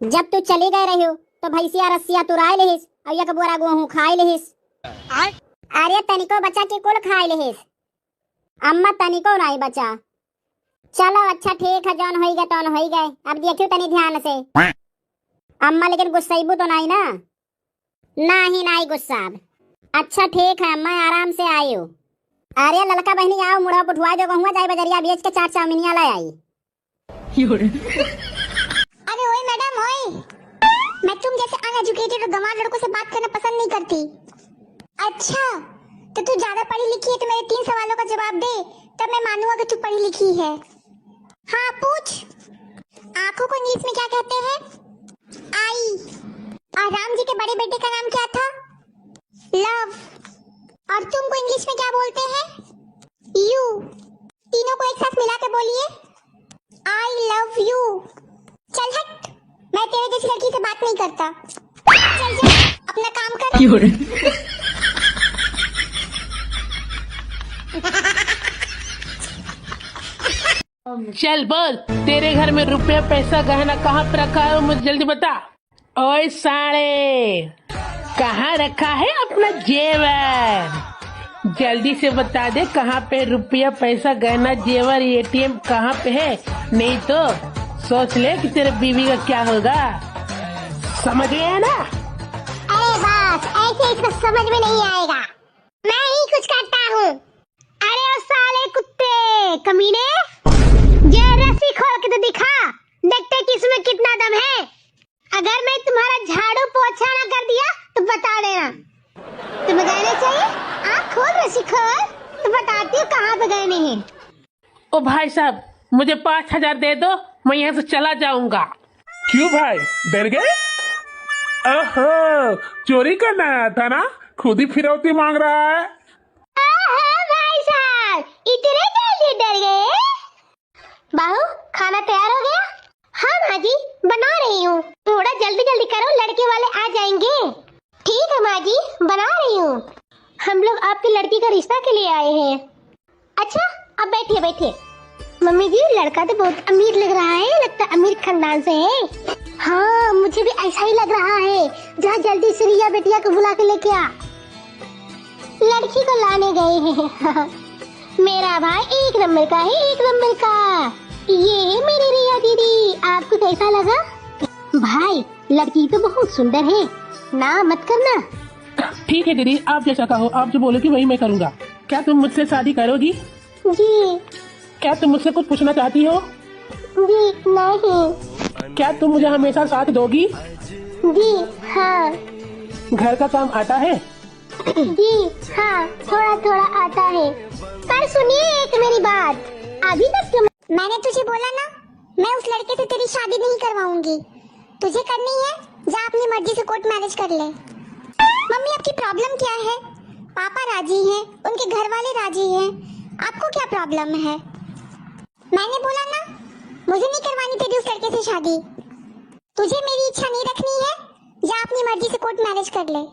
जब तू चली गई रही हो तो भैंसिया रस्सिया तुराई लेहिस और एक बोरा गेहूं खाई लेहिस। अरे तनिको बचा के कुल खाई लेहिस अम्मा तनिको नहीं बचा। चलो अच्छा ठीक है जौन हो गए तौन हो गए अब देखियो तनी ध्यान से। अम्मा लेकिन गुस्सैबू तो नहीं ना? नहीं गुस्सा। अच्छा ठीक है अम्मा आराम से आई हो। अरे ललका बहनी आओ मुड़ा पुठवा जो कहूँगा जाए बजरिया बेच के 4 चाउमीनिया ले आई। अरे ओए मैडम ओए मैं तुम जैसे अनएजुकेटेड और गंवार लड़कों से बात करना पसंद नहीं करती। अच्छा तो तू ज्यादा पढ़ी लिखी है तो मेरे 3 सवालों का जवाब दे तब मैं मानूंगा कि तू पढ़ी लिखी है। हाँ पूछ। आंखों को इंग्लिश में क्या कहते हैं? आई। और राम जी के बड़े बेटे का नाम क्या था? लव। और तुमको इंग्लिश में क्या बोलते हैं? यू। तीनों को एक साथ मिला के बोलिए आई लव यू। चल हट मैं तेरे जैसी लड़की से बात नहीं करता। चल जा अपना काम कर। चल बोल तेरे घर में रुपया पैसा गहना कहाँ पे रखा है मुझे जल्दी बता। ओए साले कहाँ रखा है अपना जेवर? जल्दी से बता दे कहाँ पे रुपया पैसा गहना जेवर एटीएम कहाँ पे है नहीं तो सोच ले कि तेरे बीवी का क्या होगा। समझ गया ना? अरे बस ऐसे इसको समझ में नहीं आएगा मैं ही कुछ करता हूँ। अरे ओ साले कुत्ते कमीने ये रस्सी खोल के तो दिखा देखते कि इसमें कितना दम है। अगर मैं तुम्हारा झाड़ू पोछा ना कर दिया तो बता देना। तुम्हें गए चाहिए? आप खोल रसी खोल, तो बताती हूँ कहाँ पे गए नहीं। ओ भाई साहब, मुझे 5,000 दे दो, मैं यहाँ से चला जाऊंगा। क्यों भाई, डर गए? ओहो, चोरी करना आया था ना, खुद ही फिरौती मांग रहा है। भाई साहब, इतने जल्दी डर गए? बाहू, खाना तैयार हो गया? हाँ माँ जी, बना रही हूँ। थोड़ा जल्दी जल्दी करो, लड़के वाले आ जाएंगे। ठीक है माँ जी, बना रही हूँ। हम लोग आपकी लड़की का रिश्ता के लिए आए हैं। अच्छा, अब बैठिए बैठिए। मम्मी जी, लड़का तो बहुत अमीर लग रहा है, लगता है अमीर खानदान से है। हाँ, मुझे भी ऐसा ही लग रहा है। जा जल्दी से रिया बेटिया को बुला के लेके आ। लड़की को लाने गए हैं। मेरा भाई एक नंबर का है, एक नंबर का। ये है मेरी रिया दीदी, आपको कैसा लगा? भाई, लड़की तो बहुत सुंदर है, ना मत करना। ठीक है दीदी, आप जैसा कहो, आप जो बोलोगी वही मैं करूँगा। क्या तुम मुझसे शादी करोगी? जी। क्या तुम मुझसे कुछ पूछना चाहती हो? जी नहीं। क्या तुम मुझे हमेशा साथ दोगी? जी हाँ। घर का काम आता है? जी हाँ, थोड़ा थोड़ा आता है। पर सुनिए एक मेरी बात, अभी तक मैंने तुझे बोला ना, मैं उस लड़के से तेरी शादी नहीं करवाऊंगी। तुझे करनी है, जा अपनी मर्जी से कोर्ट मैरिज कर ले। मम्मी, आपकी प्रॉब्लम क्या है? पापा राजी हैं, उनके घर वाले राजी हैं, आपको क्या प्रॉब्लम है? मैंने बोला ना, मुझे नहीं करवानी तेरी उस लड़के से शादी। तुझे मेरी इच्छा नहीं रखनी है, जा अपनी मर्जी से कोर्ट मैरिज कर ले।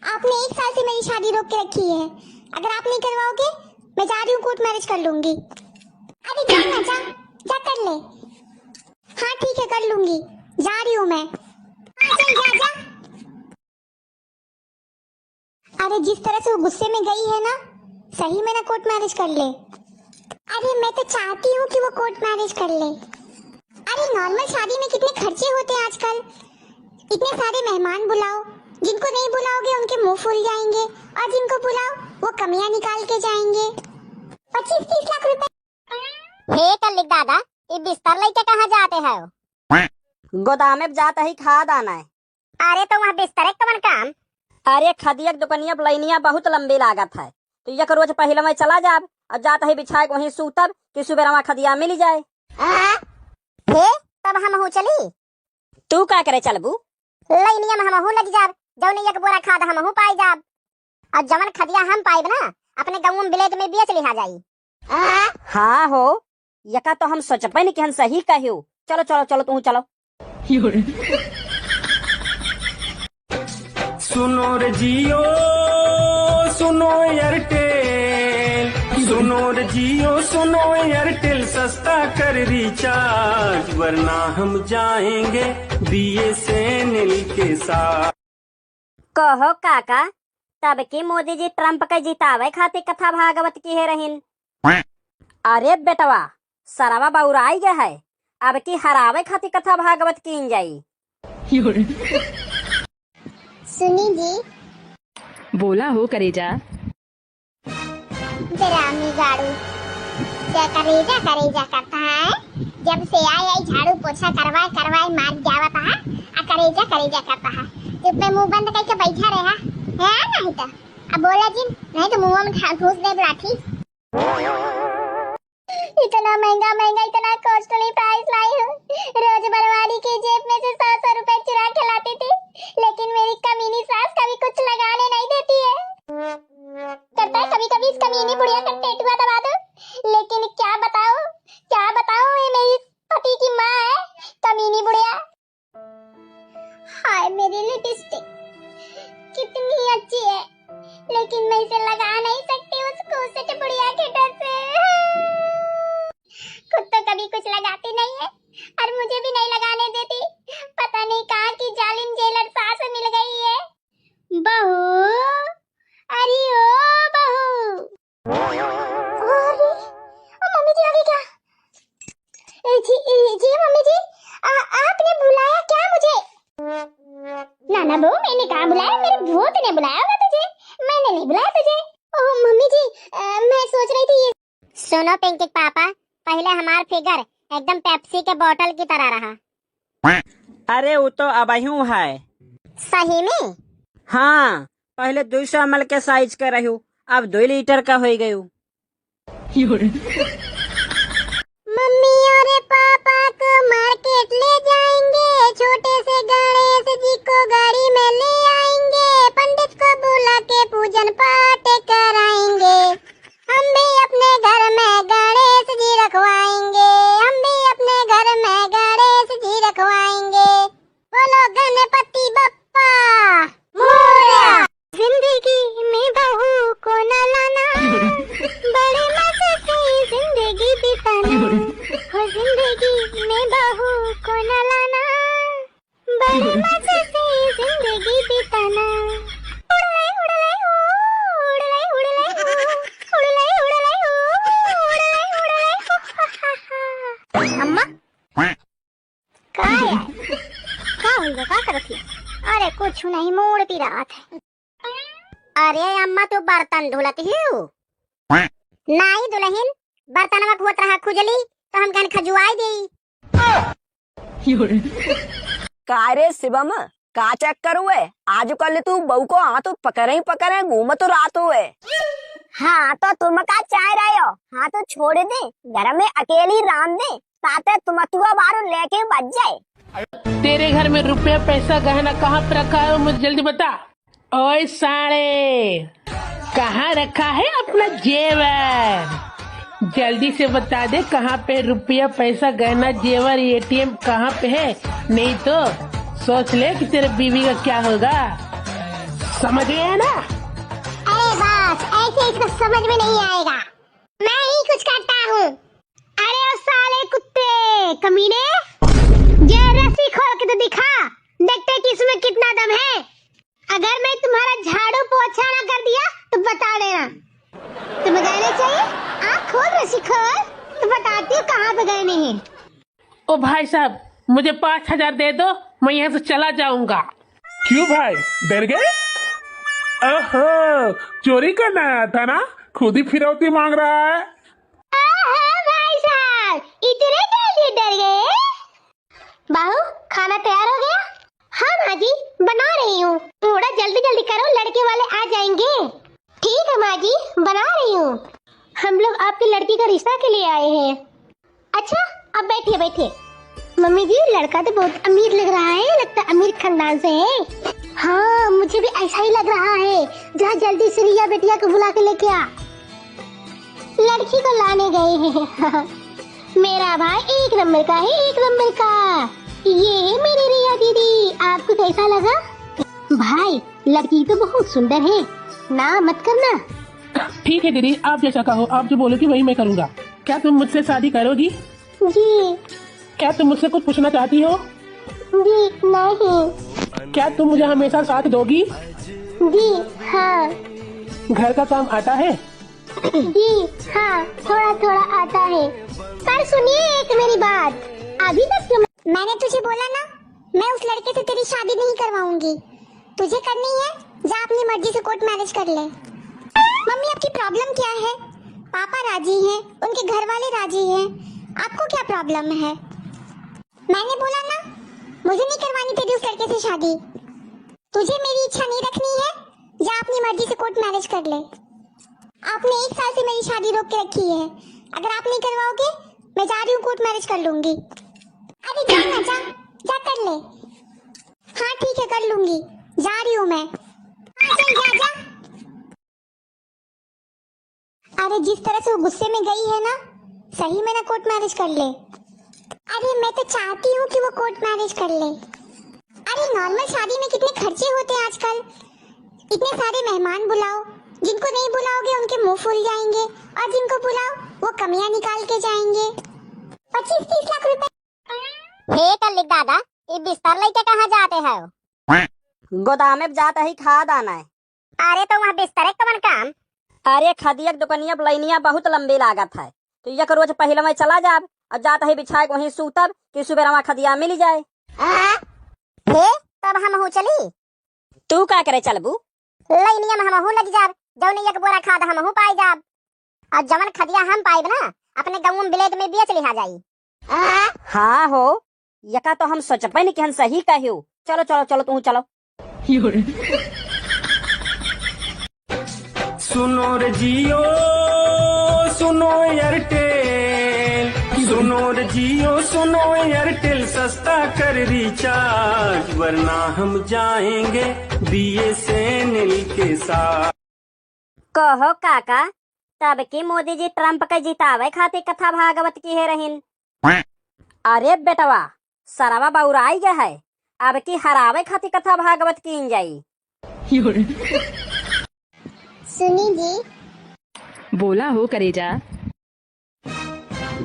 आपने 1 साल से मेरी शादी रोक के रखी है, अगर आप नहीं करवाओगे मैं जा रही हूँ, कोर्ट मैरिज कर लूंगी। अरे जा ना, जा कर ले। हाँ ठीक है, कर लूंगी, जा रही हूँ मैं। चल जा। अरे जिस तरह से वो गुस्से में गई है ना, सही में ना कोर्ट मैरिज कर ले। अरे मैं तो चाहती हूँ कि वो कोर्ट मैरिज कर ले। अरे नॉर्मल शादी में कितने खर्चे होते हैं आजकल, इतने सारे मेहमान बुलाओ, जिनको नहीं बुलाओगे उनके मुंह फूल जाएंगे, और जिनको बुलाओ वो कमियां निकाल के जाएंगे। 25-30 लाख रुपए। हे कल्लिक दादा, ये बिस्तर लेके कहाँ जाते हैं? गोदाम में जाता ही खाद आना है। अरे तो वहाँ बिस्तर है कौन काम? अरे खदिया दुकनिया बलैनिया बहुत लंबी लागत है, तो एक रोज पहले मैं चला जाब और जाता ही बिछाए वहीं सूतब कि सुबह वहाँ खदिया मिल जाए। हे तब हम हो चली। तू क्या करे चलबू? लैनिया में हम हो लग जाब, जौन एक बोरा खाद हम हो पाई जाब, और जवन खदिया हम पाइब ना अपने गाँव में ब्लेड में बेच लिहा जाई। हाँ हो, यका तो हम सोचबे नहीं कि हम सही कहियो। चलो चलो चलो तू चलो। सुनो रे जियो, सुनो एयरटेल, सुनो रे जियो, सुनो एयरटेल, सस्ता कर रिचार्ज, वरना हम जाएंगे BSNL के साथ। कहो काका, तब की मोदी जी ट्रम्प के जितावे खातिर कथा भागवत की है रहीन। अरे बेटवा, सरवा बउराई गया है, अब की हरावे खातिर कथा भागवत की जाई। सुनी जी। बोला हो करेजा। जरामी गाड़ू क्या करेजा करता है, जब से आई झाड़ू पोछा करवाए मार जावता है, करेजा करता है। चुप में मुंह बंद करके बैठा रहा है, नहीं तो अब बोला जी, नहीं तो मुंह में घूस दे लाठी। इतना महंगा इतना कॉस्टली प्राइस लाई हूँ, रोज बरवारी की जेब में से 100 रुपए चुरा के लाती थी, लेकिन मेरी कमीनी सास कभी कुछ लगाने नहीं देती है। करता है कभी इस कमीनी बुढ़िया का टेटुआ दबा दो, लेकिन क्या बताओ ये मेरी पति की माँ है, कमीनी बुढ़िया। हाय मेरी लिपस्टिक कितनी अच्छी है, लेकिन मैं इसे लगा नहीं सकती उसको उस बुढ़िया के डर से। खुद तो कभी कुछ लगाती नहीं है और मुझे भी नहीं लगाने देती, पता नहीं कहाँ की जालिम जेलर सास मिल गई है। बहू, अरे ओ बहू। अरे मम्मी जी आ गई क्या? जी मम्मी जी, आपने बुलाया क्या मुझे? ना बहू, मैंने कहाँ बुलाया, मेरे भूत ने बुलाया होगा तुझे, मैंने नहीं बुलाया तुझे। ओह मम्मी जी, मैं सोच रही थी। सुनो पिंकी पापा, पहले हमार फिगर एकदम पेप्सी के बोतल की तरह रहा। अरे वो तो अबहियों है। सही में? हाँ, पहले 200 ml के साइज का रहू, अब 2 लीटर का हो गयू। मम्मी और पापा को मार्केट ले जाएंगे, छोटे से गणेश जी को गाड़ी में ले आएंगे, पंडित को बुला के पूजन पाठ कराएंगे, हम भी अपने घर में गणेश जी रखवाएंगे, हम भी अपने घर में गणेश जी रखवाएंगे। बोलो गणपति बप्पा मोरया। जिंदगी में बहू को न लाना, बड़े मजे से जिंदगी बिताना, हो जिंदगी में बहू को न लाना, बड़े मजे से जिंदगी बिताना। उड़ले उड़ले हो, उड़ले उड़ले हो, उड़ले उड़ले हो, उड़ले उड़ले हो। अम्मा क्या हुआ, क्या कर रही है? अरे कुछ नहीं, मूड पी रहा था। अरे अम्मा तो बर्तन धुलती हो? नहीं दुल्हन, बर्तन में खुद रहा खुजली तो हम कन खजुआई दी। का रे शिवम, का चेक करूए? आजकल तू बहू को हाथ पकड़े घूम तो रात हुए। हाँ तो तुम का चाह रहे हो? हाँ तो छोड़ दे, घर में अकेली राम दे, साथे तुम बारू लेके बच जाए। तेरे घर में रुपया पैसा गहना कहाँ पे रखा है, मुझे जल्दी बता। ओए साले, कहाँ रखा है अपना जेवर? जल्दी से बता दे, कहाँ पे रुपया पैसा गहना जेवर एटीएम कहाँ पे है, नहीं तो सोच ले कि तेरे बीवी का क्या होगा। समझ गया ना? अरे बस ऐसे इसको समझ में नहीं आएगा, मैं ही कुछ करता हूँ। अरे ओ साले कुत्ते कमीने, ये रस्सी खोल के तो दिखा, देखते कि इसमें कितना दम है। अगर मैं तुम्हारा झाड़ू पोछा ना कर दिया तो बता देना। तुम्हें गहने चाहिए? आप खोल रस्सी खोल तो बताती हूँ कहाँ पे गहने हैं। ओ भाई साहब, मुझे 5,000 दे दो, मैं यहाँ से चला जाऊंगा। क्यों भाई, डर गए? ओहो, चोरी करना आया था ना, खुद ही फिरौती मांग रहा है। भाई साहब, इतने जल्दी डर गए? बाहू, खाना तैयार हो गया? हाँ माँ जी, बना रही हूँ, थोड़ा जल्दी जल्दी करो, लड़के वाले आ जाएंगे। ठीक है माँ जी, बना रही हूँ। हम लोग आपकी लड़की का रिश्ता के लिए आए हैं। अच्छा, अब बैठिए बैठिए। मम्मी जी, लड़का तो बहुत अमीर लग रहा है, लगता अमीर खानदान से है। हाँ, मुझे भी ऐसा ही लग रहा है। जहाँ जल्दी से रिया बेटिया को बुला के लेके आ। लड़की को लाने गए हैं। मेरा भाई एक नंबर का है, एक नंबर का। ये है मेरी रिया दीदी, आपको कैसा लगा? भाई, लड़की तो बहुत सुंदर है, ना मत करना। ठीक है दीदी, आप जैसा कहो, आप जो बोलोगी वही मैं करूँगा। क्या तुम मुझसे शादी करोगी? जी। क्या तुम मुझसे कुछ पूछना चाहती हो? जी नहीं। क्या तुम मुझे हमेशा साथ दोगी? जी हाँ। घर का काम आता है? जी हाँ, थोड़ा थोड़ा आता है। पर सुनिए एक मेरी बात, अभी तक मैंने तुझे बोला ना, मैं उस लड़के से तेरी शादी नहीं करवाऊंगी। तुझे करनी है, जा अपनी मर्जी से कोर्ट मैरिज कर ले। मम्मी, आपकी प्रॉब्लम क्या है? पापा राजी हैं, उनके घर वाले राजी हैं, आपको क्या प्रॉब्लम है? मैंने बोला ना, मुझे नहीं करवानी तेरी उस लड़के से शादी। तुझे मेरी इच्छा नहीं रखनी है, जा अपनी मर्जी से कोर्ट मैरिज कर ले। आपने 1 साल से मेरी शादी रोक के रखी है, अगर आप नहीं करवाओगे मैं जा रही हूँ, कोर्ट मैरिज कर लूंगी। अरे जा ना, जा कर ले। हाँ ठीक है, कर लूंगी, जा रही हूँ मैं। चल जा। अरे जिस तरह से वो गुस्से में गई है ना, सही में ना कोर्ट मैरिज कर ले। अरे मैं तो चाहती हूँ कि वो कोर्ट मैरिज कर ले। अरे नॉर्मल शादी में कितने खर्चे होते हैं आजकल, इतने सारे मेहमान बुलाओ, जिनको नहीं बुलाओगे उनके मुंह फूल जाएंगे, और जिनको बुलाओ वो कमियां निकाल के जाएंगे। 25-30 लाख रुपए। हे कल्लिक दादा, ये बिस्तर लेके कहाँ जाते हैं? गोदाम में जाता ही खाद आना है। अरे तो वहाँ बिस्तर है कमन काम? अरे खदिया दुकनिया लैनिया बहुत लंबी लागत है, तो एक रोज पहले मैं चला जाब और जाता ही बिछाए वहीं सूतब कि सुबह वहाँ खदिया मिल जाए। तब हम हो चली। तू का करे चलबू? लैनिया में हम लग जाब, जौन एक बोरा खाद हम पाई जाब, और जमन खदिया हम पाइब ना, अपने गाँव में ब्लेड में बेच लिहा जाई। हाँ हो, यका तो हम सोचबे नहीं कि हम सही कहियो। चलो चलो चलो, तू चलो। सुनो रे जियो सुनो एयरटेल, सुनो रे जियो सुनो एयरटेल, सस्ता कर रिचार्ज वरना हम जाएंगे BSNL के साथ। कहो काका, तब की मोदी जी ट्रम्प के जितावे खातिर कथा भागवत की है रहीन। अरे बेटवा, सरवा बउराई गया है, अब की हरावे खातिर कथा भागवत की जाई। सुनी जी, बोला हो करेजा।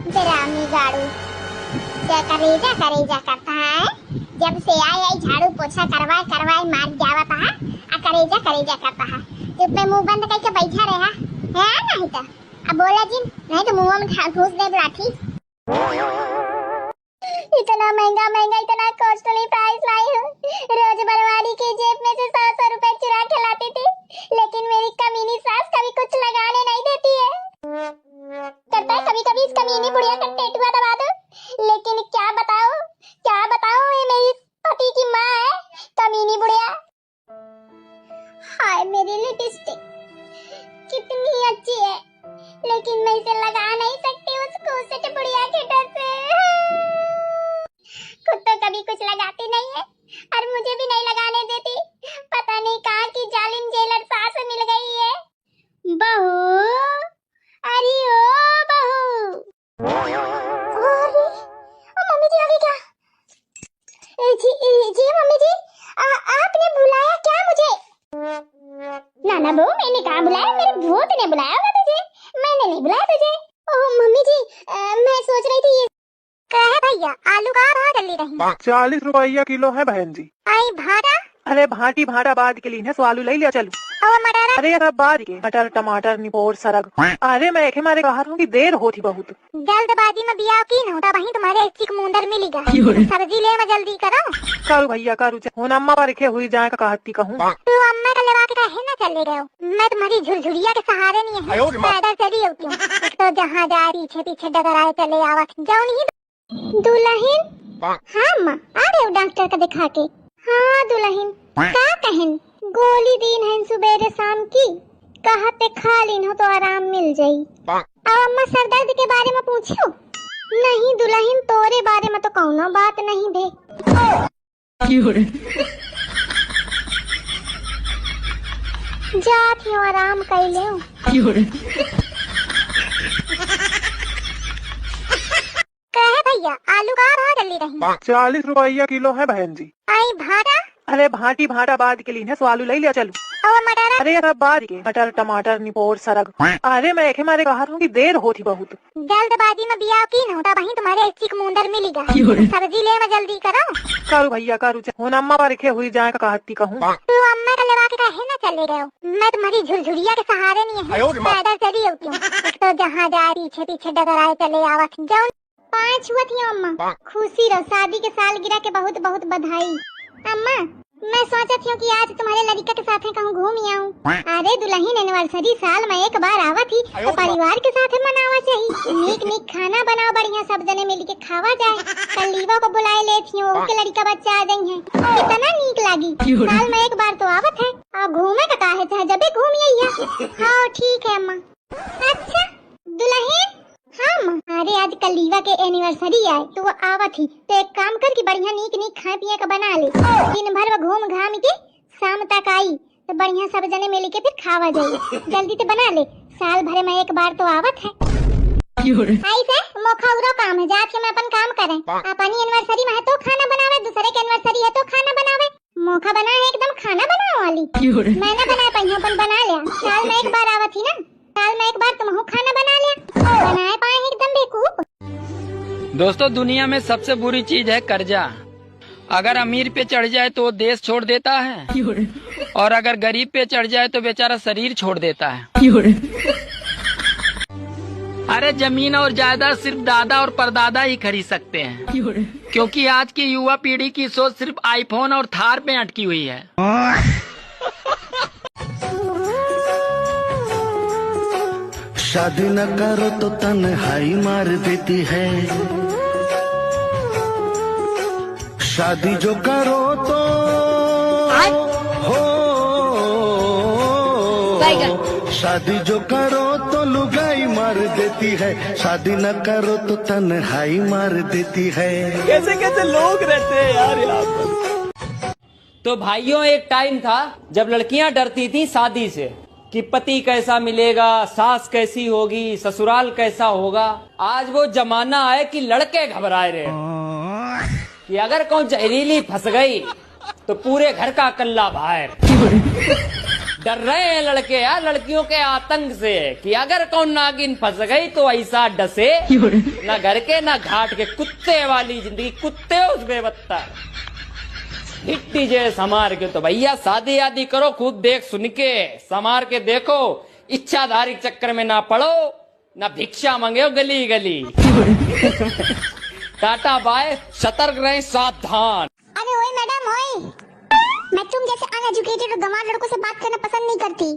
डरामी गाड़ू क्या करेजा करता है। जब से आई झाड़ू पोछा करवाए मार जावता है, करेजा करता है। चुप में मुंह बंद करके बैठा रहा है नहीं तो अब बोला जी, नहीं तो मुंह में घूस दे लाठी। इतना महंगा इतना कॉस्टली प्राइस लाई हूँ। रोज बरवारी की जेब में से 100 रुपए चुरा के लाती थी, लेकिन मेरी कमीनी सास कभी कुछ लगाने नहीं देती है। करता है कभी इस कमीनी बुढ़िया का टेटुआ दबा दो, लेकिन क्या बताओ ये मेरी पति की माँ है कमीनी बुढ़िया। हाय मेरी लिपस्टिक कितनी अच्छी है, लेकिन मैं इसे लगा नहीं सकती उसको उस बुढ़िया के डर से। खुद तो कभी कुछ लगाती नहीं है और मुझे भी नहीं लगाने देती। पता नहीं कहाँ की जालिम जेलर सास मिल गई है। बहू, अरे ओ बहू, मम्मी जी आ गई क्या? जी मम्मी जी, आपने बुलाया क्या मुझे? ना बहू, मैंने कहाँ बुलाया? मेरे भूत ने बुलाया होगा तुझे, मैंने नहीं बुलाया तुझे। ओह मम्मी जी, मैं सोच रही थी क्या है भैया, आलू का भाव जल्दी रही। 40 रुपया किलो है बहन जी। आई भाड़ा? अरे भाटा बाद के लिए है, सो आलू ले लिया चलो। और मटर? अरे सब बाद के मटर टमाटर निपोर सरग। अरे मैं एक मारे कहा हूँ कि देर होती बहुत। जल्दबाजी में बिया की न होता वहीं तुम्हारे चिक मुंदर मिलेगा। सब्जी ले में जल्दी करो। करू भैया करू, हूँ अम्मा पर रखे हुई जाए का कहती कहूँ। तू अम्मा का लगा के कहे ना चले गए हो। मैं तुम्हारी झुरझुरिया के सहारे नहीं है, पैदल चली होती हूँ। तो जहाँ जाए पीछे डगर आए चले आवा जाओ नहीं। दुल्हन? हाँ अम्मा, आ रहे हो डॉक्टर का दिखा के? हाँ दुल्हन, क्या कहन? गोली दीन है सुबेरे शाम की, कहा पे खा लीन हो तो आराम मिल जाई। अब अम्मा सर दर्द के बारे में पूछो? नहीं दुल्हन, तोरे बारे में तो कौनो बात नहीं भे। जात हो आराम कर ले। कहे भैया, आलू का भाव जल्दी रही। 40 रुपया किलो है बहन जी। आई भाड़ा? अरे भाटा बाद के लिए है, सो आलू ले लिया चलो। और मटर? अरे सब बाद के मटर टमाटर निपोर सरग। अरे मैं एक मारे कहा हूँ कि देर होती बहुत। जल्दबाजी में बिया की न होता वहीं तुम्हारे चिक मुंदर मिलेगा। सब्जी ले में जल्दी करो। करू भैया करू, हूँ अम्मा पर रखे हुई जाए का कहती कहूँ। तू अम्मा का लगा के कहे ना चले गए हो। मैं तुम्हारी झुरझुरिया के सहारे नहीं है, पैदल चली होती हूँ। तो जहाँ जाए पीछे डगर आए चले आवा जाओ। 5 हुआ थी अम्मा। खुशी रहो, शादी के सालगिरह के बहुत बहुत बधाई। अम्मा मैं सोचा थी कि आज तुम्हारे लड़का के साथ कहूँ घूम आऊँ। अरे दुल्हन एनिवर्सरी साल में एक बार आवा थी, तो परिवार के साथ मनावा चाहिए। नीक खाना बनाओ बढ़िया, सब जने मिल के खावा जाए। कल लीवा को बुलाए ले थी, के लड़का बच्चा आ गई है, इतना नीक लगी। साल में एक बार तो आवत है, और घूमे का काहे चाहे जबे घूम आई। हाँ ठीक है अम्मा। अच्छा दुल्हन? हाँ माँ, अरे आज कल लीवा के एनिवर्सरी आए तो वो आवा थी, तो एक काम कर कि बढ़िया नीक खाए पिए का बना ले। दिन भर वो घूम घाम के शाम तक आई तो बढ़िया सब जने मिल के फिर खावा जाए। जल्दी से बना ले, साल भर में एक बार तो आवत है। ऐसे मोखौरो काम है, जाके मैं अपन काम करें। अपनी एनिवर्सरी में है तो खाना बनावे, दूसरे के एनिवर्सरी है तो खाना बनावे। मौका बना है एकदम खाना बनाने वाली। मैंने बना पाई अपन बना लिया। साल में एक बार आवत थी ना, साल में एक बार तुम खाना बना लिया, बनाए पाए एकदम बेवकूफ। दोस्तों दुनिया में सबसे बुरी चीज है कर्जा। अगर अमीर पे चढ़ जाए तो वो देश छोड़ देता है, और अगर गरीब पे चढ़ जाए तो बेचारा शरीर छोड़ देता है। अरे जमीन और जायदाद सिर्फ दादा और परदादा ही खरीद सकते हैं, क्योंकि आज की युवा पीढ़ी की सोच सिर्फ आईफोन और थार पे अटकी हुई है। शादी न करो तो तन्हाई मार देती है, शादी जो करो तो हो शादी जो करो तो लुगाई मार देती है, शादी न करो तो तन्हाई मार देती है। कैसे कैसे लोग रहते हैं यार यहाँ पर। तो भाइयों एक टाइम था जब लड़कियां डरती थी शादी से कि पति कैसा मिलेगा, सास कैसी होगी, ससुराल कैसा होगा। आज वो जमाना है कि लड़के घबराए रहे कि अगर कौन जहरीली फंस गई तो पूरे घर का कल्ला बाहर। डर रहे हैं लड़के यार लड़कियों के आतंक से कि अगर कौन नागिन फंस गई तो ऐसा डसे ना घर के ना घाट के। कुत्ते वाली जिंदगी, कुत्ते उस बेवत्ता हिट्टी जे समार के। तो भैया शादी आदि करो खुद देख सुन के, समार के देखो, इच्छाधारी चक्कर में ना पड़ो, ना भिक्षा मांगे गली गली। टाटा बाय, सतर्क रहे, सावधान। अरे ओए मैडम ओए, मैं तुम जैसे अनएजुकेटेड और गंवार लड़कों से बात करना पसंद नहीं करती।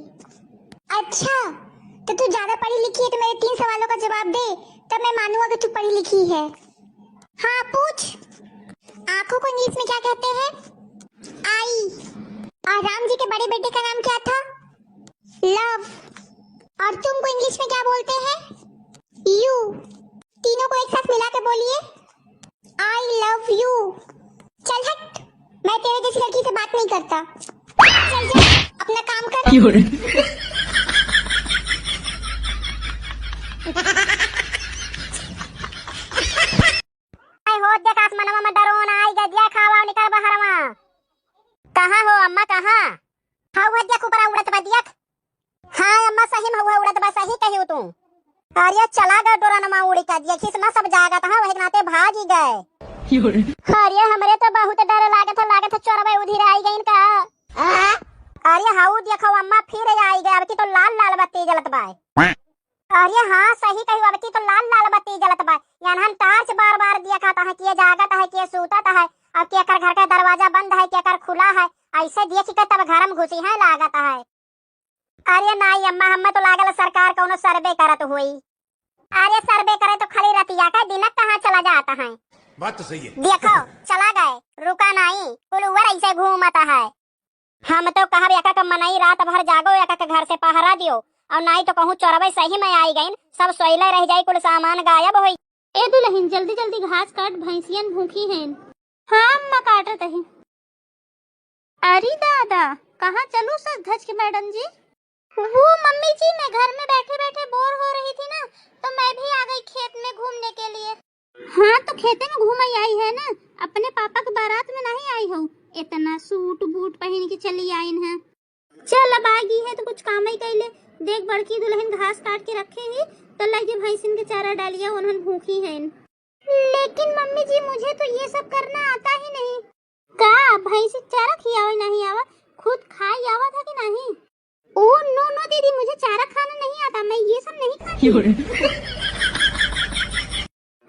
अच्छा तो तू ज्यादा पढ़ी लिखी है तो मेरे 3 सवालों का जवाब दे, तब मैं मानूंगा कि तू पढ़ी लिखी है। हाँ पूछ। आंखों को इंग्लिश में क्या कहते हैं? आई। और राम जी के बड़े बेटे का नाम क्या था? लव। और तुमको इंग्लिश में क्या बोलते हैं? यू। तीनों को एक साथ मिला के बोलिए, आई लव यू। चल हट, मैं तेरे जैसी लड़की से बात नहीं करता। चल जा, अपना काम कर। हो देख आसमानवा में डरोन आई गदिया खावा निकल बहरवा। कहाँ हो अम्मा कहाँ? हाँ वो देख ऊपर उड़त बा देख। हाँ अम्मा सही में हुआ उड़त बा, सही कही तू। अरे चला गया डोरानमा उड़ी का दिया किसमा सब जागा था वही नाते भाग ही गए। अरे हमरे तो बहुत डर लागत चोरबे उधर आई गई का। अरे हाउ देखो अम्मा फिर आई गए, अब की तो लाल लाल बत्ती जलत बा। अरे हाँ सही कही, अब की तो लाल लाल बत्ती जलत बा। यहाँ टार्च बार बार दिया खाता है कि जागत है कि सूतत है, अब के घर का दरवाजा बंद है के खुला है, ऐसे देख के तब घर में घुसी है लागत है। अरे नहीं अम्मा हमें तो लागल सरकार कोनो सर्वे करत हुई। अरे सर्वे करे तो खाली रतिया का दिनक कहाँ चला जाता है। बात तो सही है। देखो चला गए, रुका नहीं, कुलवर ऐसे घूमता है। हम तो कहा एका का मनाई रात भर जागो, एका के घर से पहरा दियो, और नहीं तो कहूँ चोरबे सही में आई गई, सब सोइले रह जाई, कुल सामान गायब होई। ए दुल्हन जल्दी जल्दी घास काट, भैंसियन भूखी हैं। हाँ अम्मा काटत है। अरे दादा कहाँ चलूं सच धज के मैडम जी? वो मम्मी जी मैं घर में बैठे बैठे बोर हो रही थी ना, तो मैं भी आ गई खेत में घूमने के लिए। हाँ तो खेते में घूम आई है ना, अपने पापा के बारात में नहीं आई हो। इतना सूट बूट पहन के चली आई है। चल अब आ गई है तो कुछ काम ही कैले। देख बड़की दुल्हन घास काट के रखे ही तो लगे भैंसिन के चारा डालिया, उन्होंने भूखी हैं। लेकिन मम्मी जी मुझे तो ये सब करना आता ही नहीं। का भैंसी चारा खियावा नहीं आवा, खुद खाई आवा था कि नहीं? ओ नो नो दीदी मुझे चारा खाना नहीं आता, मैं ये सब नहीं खाती।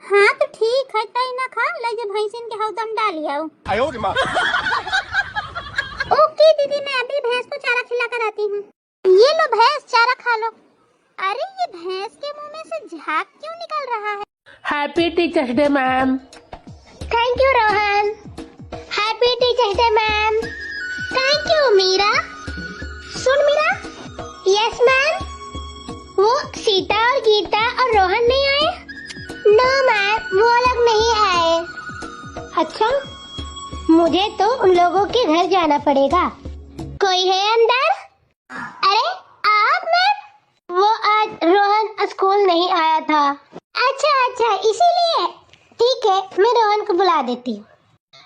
हाँ तो ठीक है, तई ना खा, लगे भैंसिन के हौदम डालिया। ओके दीदी मैं अभी भैंस को चारा खिला कर आती हूँ। ये लो भैंस चारा खा लो। अरे ये भैंस के मुंह में से झाग क्यों निकल रहा है? Happy teachers day ma'am. Thank you Rohan. Happy teachers day ma'am. Thank you Meera. सुन मीरा। Yes ma'am. वो सीता और गीता और रोहन नहीं आए? नो मैम वो लोग नहीं आए। अच्छा मुझे तो उन लोगों के घर जाना पड़ेगा। कोई है अंदर? अरे आप मैम, वो आज रोहन स्कूल नहीं आया था। अच्छा अच्छा इसीलिए, ठीक है मैं रोहन को बुला देती हूँ।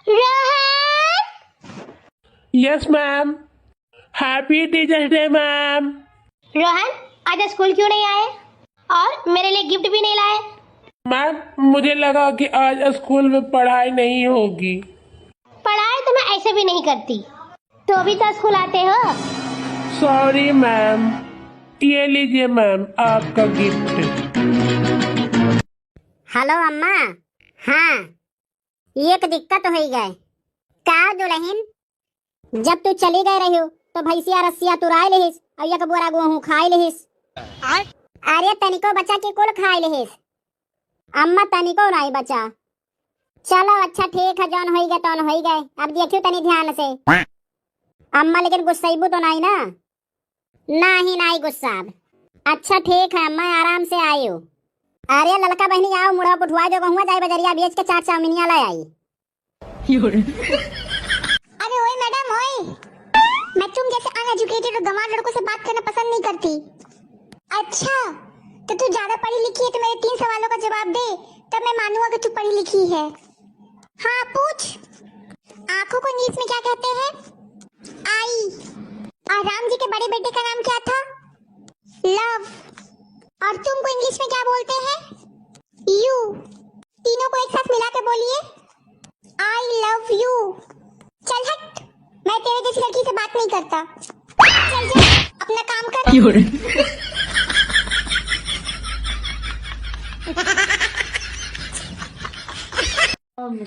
Rohan. Yes ma'am. Happy teachers day ma'am. Rohan आज स्कूल क्यों नहीं आए और मेरे लिए गिफ्ट भी नहीं लाए? मैम मुझे लगा कि आज स्कूल में पढ़ाई नहीं होगी। पढ़ाई तो मैं ऐसे भी नहीं करती, तो भी तो स्कूल आते हो। सॉरी मैम, ये लीजिए मैम आपका गिफ्ट। हेलो अम्मा। हाँ एक दिक्कत हो गए। का दुल्हन, जब तू चली गई रही हो तो भैंसिया रस्सिया तुराई लेहिस और एक बोरा गेहूं खाई लेहिस। अरे तनिको बचा के कुल खाई लेहिस, अम्मा तनिको नहीं बचा। चलो अच्छा ठीक है, जौन हो गए तौन हो गए, अब देखियो तनी ध्यान से। अम्मा लेकिन गुस्सैबू तो नहीं ना? नहीं गुस्सा। अच्छा ठीक है, मैं आराम से आई हूँ। अरे लड़का बहनी आओ, मुड़ा पुठवा जो कहूँगा जाए बजरिया बेच के 4 चाउमीनिया ले आई। अरे ओए मैडम ओए, मैं तुम जैसे अनएजुकेटेड और गंवार लड़कों से बात करना पसंद नहीं करती। अच्छा तो तू ज्यादा पढ़ी लिखी है तो मेरे 3 सवालों का जवाब दे, तब मैं मानूंगा कि तू पढ़ी लिखी है। हाँ पूछ। आंखों को इंग्लिश में क्या कहते हैं? आई। और राम जी के बड़े बेटे का नाम क्या था? लव। और तुमको इंग्लिश में क्या बोलते हैं? यू। तीनों को एक साथ मिला के बोलिए, आई लव यू। चल हट, मैं तेरे जैसी लड़की से बात नहीं करता। चल जा, अपना काम कर।